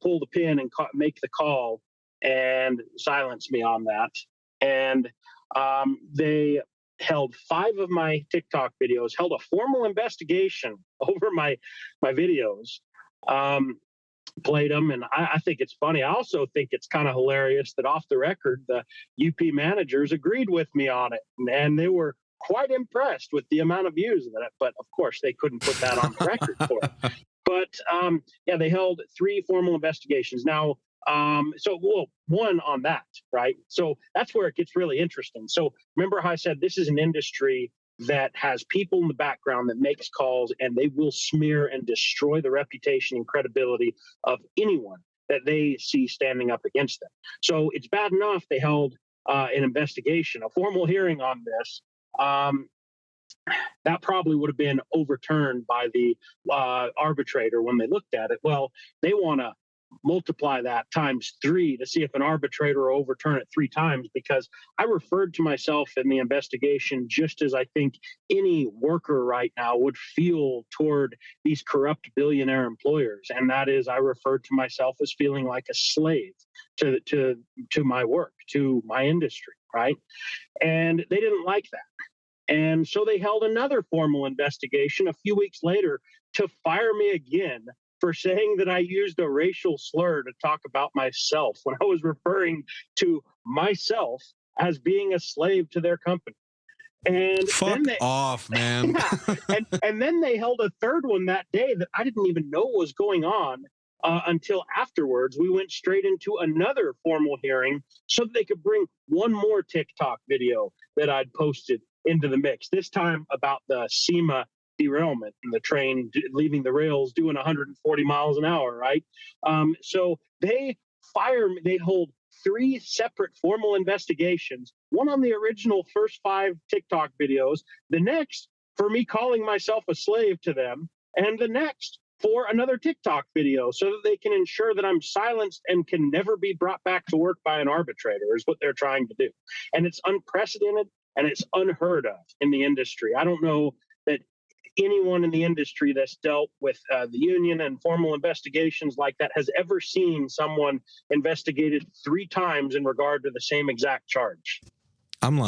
[SPEAKER 1] pull the pin and make the call and silence me on that. And they held 5 of my TikTok videos, held a formal investigation over my videos, played them. And I think it's funny. I also think it's kind of hilarious that off the record, the UP managers agreed with me on it. And they were quite impressed with the amount of views of it. But of course, they couldn't put that on the record for it. But yeah, they held 3 formal investigations. Now, one on that, right? So that's where it gets really interesting. So remember how I said this is an industry that has people in the background that makes calls, and they will smear and destroy the reputation and credibility of anyone that they see standing up against them. So it's bad enough they held an investigation, a formal hearing on this. That probably would have been overturned by the arbitrator when they looked at it. Well, they want to multiply that times 3 to see if an arbitrator will overturn it 3 times, because I referred to myself in the investigation just as I think any worker right now would feel toward these corrupt billionaire employers. And that is, I referred to myself as feeling like a slave to my work, to my industry, right? And they didn't like that. And so they held another formal investigation a few weeks later to fire me again for saying that I used a racial slur to talk about myself when I was referring to myself as being a slave to their company. And
[SPEAKER 2] fuck off, man.
[SPEAKER 1] Yeah, and then they held a third one that day that I didn't even know was going on until afterwards. We went straight into another formal hearing so that they could bring one more TikTok video that I'd posted into the mix, this time about the SEMA derailment and the train leaving the rails doing 140 miles an hour, right? So they hold 3 separate formal investigations, one on the original first 5 TikTok videos, the next for me calling myself a slave to them, and the next for another TikTok video, so that they can ensure that I'm silenced and can never be brought back to work by an arbitrator, is what they're trying to do. And it's unprecedented and it's unheard of in the industry. I don't know that anyone in the industry that's dealt with the union and formal investigations like that has ever seen someone investigated 3 times in regard to the same exact charge.
[SPEAKER 2] I'm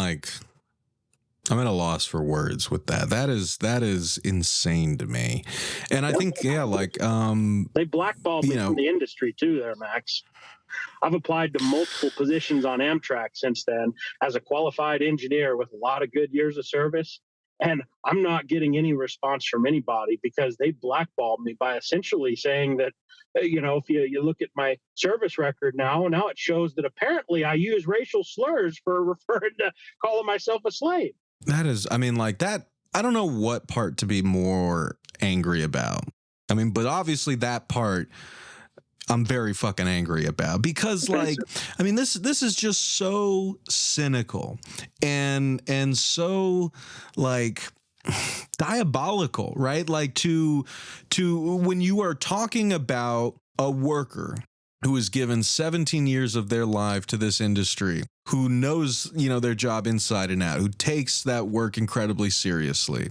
[SPEAKER 2] at a loss for words with that. That is insane to me. And I think,
[SPEAKER 1] they blackballed me from the industry too there, Max. I've applied to multiple positions on Amtrak since then as a qualified engineer with a lot of good years of service. And I'm not getting any response from anybody because they blackballed me by essentially saying that, if you look at my service record now it shows that apparently I use racial slurs for referring to calling myself a slave.
[SPEAKER 2] That is, that, I don't know what part to be more angry about. But obviously that part I'm very fucking angry about because this is just so cynical and so diabolical, right? Like to when you are talking about a worker who is given 17 years of their life to this industry, who knows, their job inside and out, who takes that work incredibly seriously,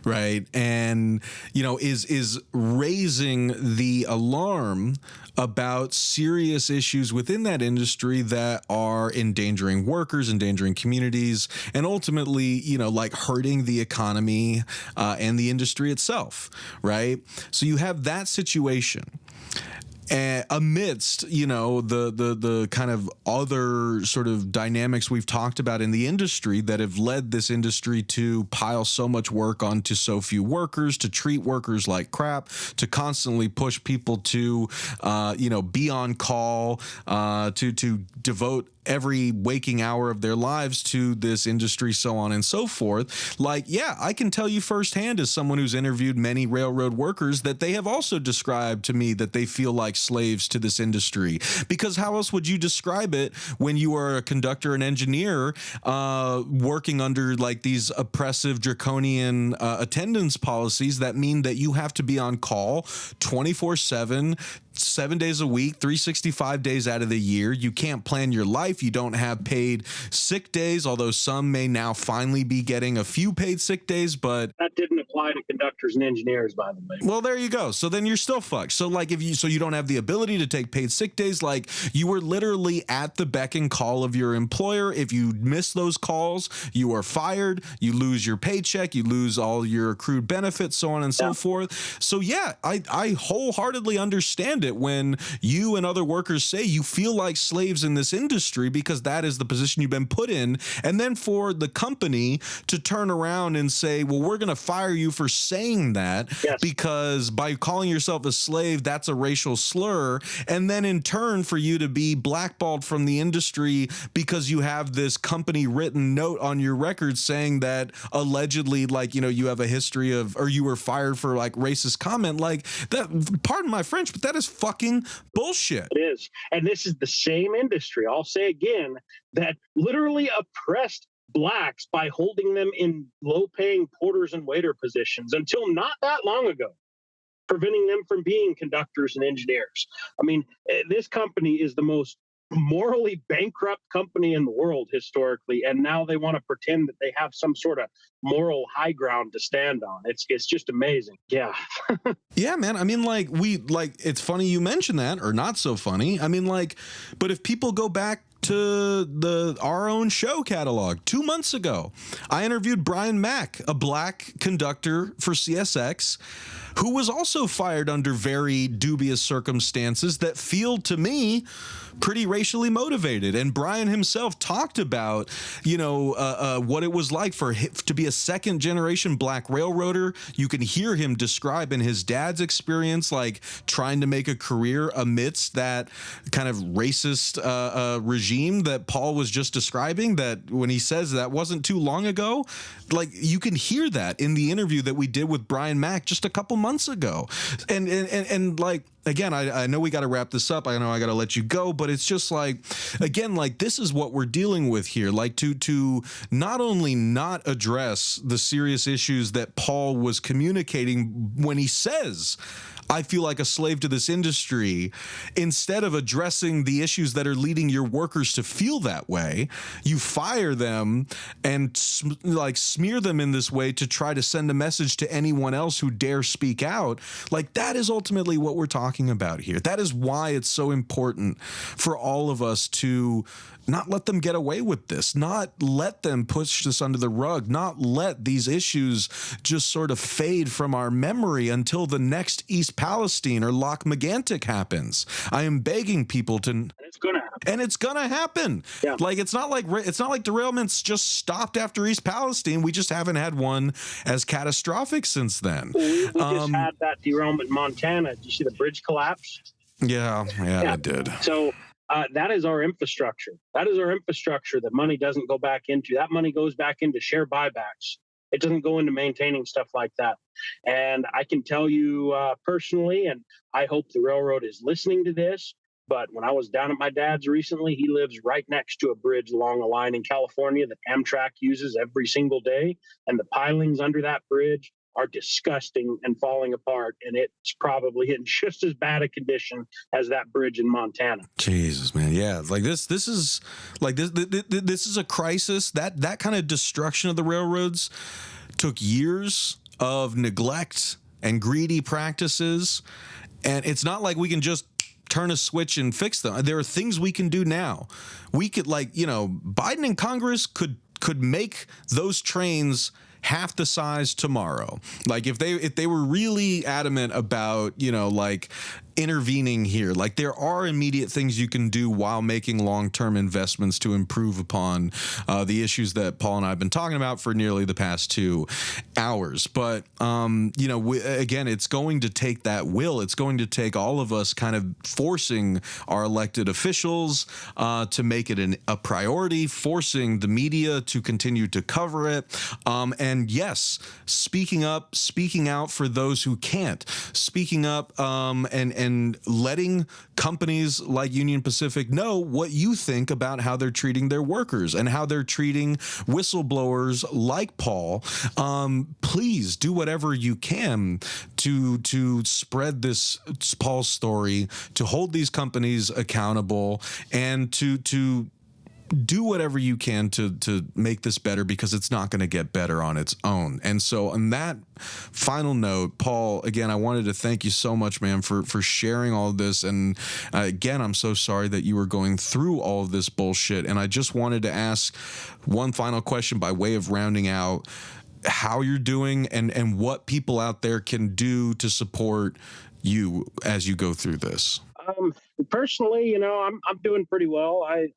[SPEAKER 2] right? And, is raising the alarm about serious issues within that industry that are endangering workers, endangering communities, and ultimately, hurting the economy and the industry itself, right? So you have that situation. Amidst, the kind of other sort of dynamics we've talked about in the industry that have led this industry to pile so much work onto so few workers, to treat workers like crap, to constantly push people to, be on call, to devote every waking hour of their lives to this industry, so on and so forth. I can tell you firsthand as someone who's interviewed many railroad workers that they have also described to me that they feel like slaves to this industry. Because how else would you describe it when you are a conductor and engineer working under these oppressive draconian attendance policies that mean that you have to be on call 24/7, 7 days a week, 365 days out of the year. You can't plan your life. You don't have paid sick days, although some may now finally be getting a few paid sick days, but
[SPEAKER 1] that didn't apply to conductors and engineers, by the way.
[SPEAKER 2] Well, there you go. So then you're still fucked. So you don't have the ability to take paid sick days. You were literally at the beck and call of your employer. If you miss those calls, you are fired. You lose your paycheck. You lose all your accrued benefits, so on and so forth. So I wholeheartedly understand it when you and other workers say you feel like slaves in this industry because that is the position you've been put in. And then for the company to turn around and say, well, we're going to fire you for saying that because by calling yourself a slave, that's a racial slur. And then in turn for you to be blackballed from the industry because you have this company written note on your record saying that allegedly, you have a history of, or you were fired for racist comment, that, pardon my French, but that is fucking bullshit.
[SPEAKER 1] It is. And this is the same industry, I'll say again, that literally oppressed blacks by holding them in low-paying porters and waiter positions until not that long ago, preventing them from being conductors and engineers. This company is the most morally bankrupt company in the world historically, and now they want to pretend that they have some sort of moral high ground to stand on. It's just amazing. Yeah.
[SPEAKER 2] Yeah, man. It's funny you mention that, or not so funny. But if people go back to our own show catalog 2 months ago, I interviewed Brian Mack, a black conductor for CSX, who was also fired under very dubious circumstances that feel to me pretty racially motivated. And Brian himself talked about, what it was like for him to be a second generation black railroader. You can hear him describe in his dad's experience, trying to make a career amidst that kind of racist regime that Paul was just describing, that when he says that wasn't too long ago, you can hear that in the interview that we did with Brian Mack just a couple months ago. And again, I know we got to wrap this up. I know I got to let you go, but it's just this is what we're dealing with here. To not only not address the serious issues that Paul was communicating when he says, I feel like a slave to this industry. Instead of addressing the issues that are leading your workers to feel that way, you fire them and smear them in this way to try to send a message to anyone else who dare speak out. Like, that is ultimately what we're talking about here. That is why it's so important for all of us to not let them get away with this, not let them push this under the rug, not let these issues just sort of fade from our memory until the next East Palestine or Loch Megantic happens. I am begging people to, and
[SPEAKER 1] it's gonna happen.
[SPEAKER 2] And it's gonna happen.
[SPEAKER 1] Yeah.
[SPEAKER 2] Like, it's not like derailments just stopped after East Palestine. We just haven't had one as catastrophic since then.
[SPEAKER 1] We just had that derailment in Montana. Did you see the bridge collapse?
[SPEAKER 2] Yeah, I did.
[SPEAKER 1] So that is our infrastructure. That is our infrastructure that money doesn't go back into. That money goes back into share buybacks. It doesn't go into maintaining stuff like that. And I can tell you personally, and I hope the railroad is listening to this, but when I was down at my dad's recently, he lives right next to a bridge along a line in California that Amtrak uses every single day. And the pilings under that bridge are disgusting and falling apart, and it's probably in just as bad a condition as that bridge in Montana.
[SPEAKER 2] Jesus, man, yeah, like this is like this is a crisis. That kind of destruction of the railroads took years of neglect and greedy practices, and it's not like we can just turn a switch and fix them. There are things we can do now. We could, Biden and Congress could make those trains half the size tomorrow. Like, if they were really adamant about, intervening here, like, there are immediate things you can do while making long-term investments to improve upon the issues that Paul and I have been talking about for nearly the past 2 hours. But, again, it's going to take that will. It's going to take all of us kind of forcing our elected officials to make it a priority, forcing the media to continue to cover it. And yes, speaking up, speaking out for those who can't, speaking up and letting companies like Union Pacific know what you think about how they're treating their workers and how they're treating whistleblowers like Paul. Please do whatever you can to spread this Paul story, to hold these companies accountable, and to do whatever you can to make this better, because it's not going to get better on its own. And so on that final note, Paul, again, I wanted to thank you so much, man, for sharing all of this. And again, I'm so sorry that you were going through all of this bullshit. And I just wanted to ask one final question by way of rounding out how you're doing and what people out there can do to support you as you go through this.
[SPEAKER 1] Personally, I'm doing pretty well. I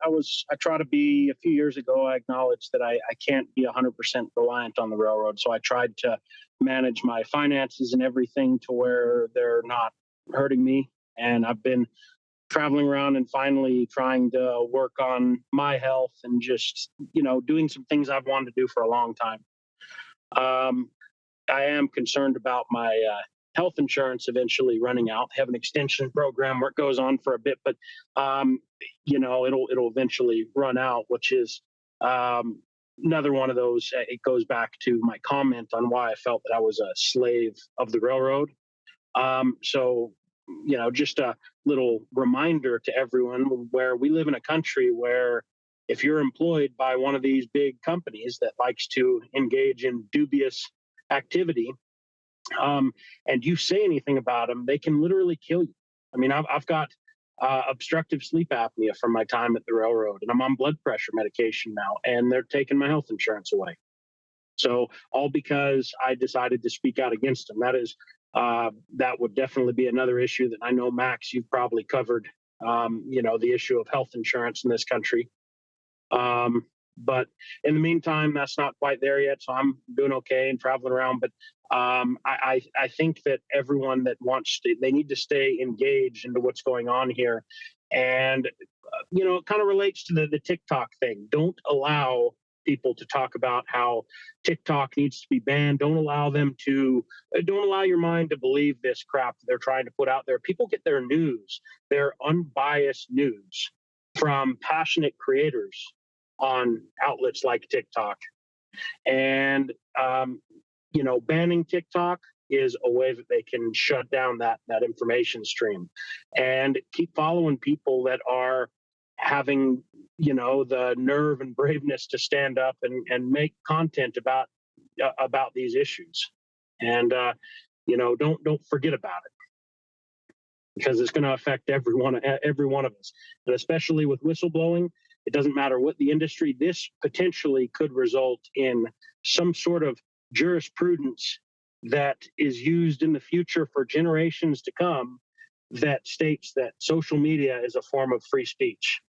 [SPEAKER 1] try to be. A few years ago, I acknowledged that I can't be 100% reliant on the railroad. So I tried to manage my finances and everything to where they're not hurting me. And I've been traveling around and finally trying to work on my health and just, doing some things I've wanted to do for a long time. I am concerned about my health insurance eventually running out. They have an extension program where it goes on for a bit, but it'll eventually run out, which is another one of those. It goes back to my comment on why I felt that I was a slave of the railroad. So just a little reminder to everyone, where we live in a country where if you're employed by one of these big companies that likes to engage in dubious activity, and you say anything about them, they can literally kill you. I mean, I've got obstructive sleep apnea from my time at the railroad, and I'm on blood pressure medication now, and they're taking my health insurance away. So all because I decided to speak out against them. That would definitely be another issue that I know, Max, you've probably covered, the issue of health insurance in this country. But in the meantime, that's not quite there yet. So I'm doing okay and traveling around. But I think that everyone that wants to, they need to stay engaged into what's going on here. And, it kind of relates to the TikTok thing. Don't allow people to talk about how TikTok needs to be banned. Don't allow your mind to believe this crap that they're trying to put out there. People get their news, their unbiased news, from passionate creators on outlets like TikTok. And, banning TikTok is a way that they can shut down that information stream, and keep following people that are having, the nerve and braveness to stand up and make content about these issues. And don't forget about it, because it's going to affect every one of us, and especially with whistleblowing. It doesn't matter what the industry. This potentially could result in some sort of jurisprudence that is used in the future for generations to come, that states that social media is a form of free speech.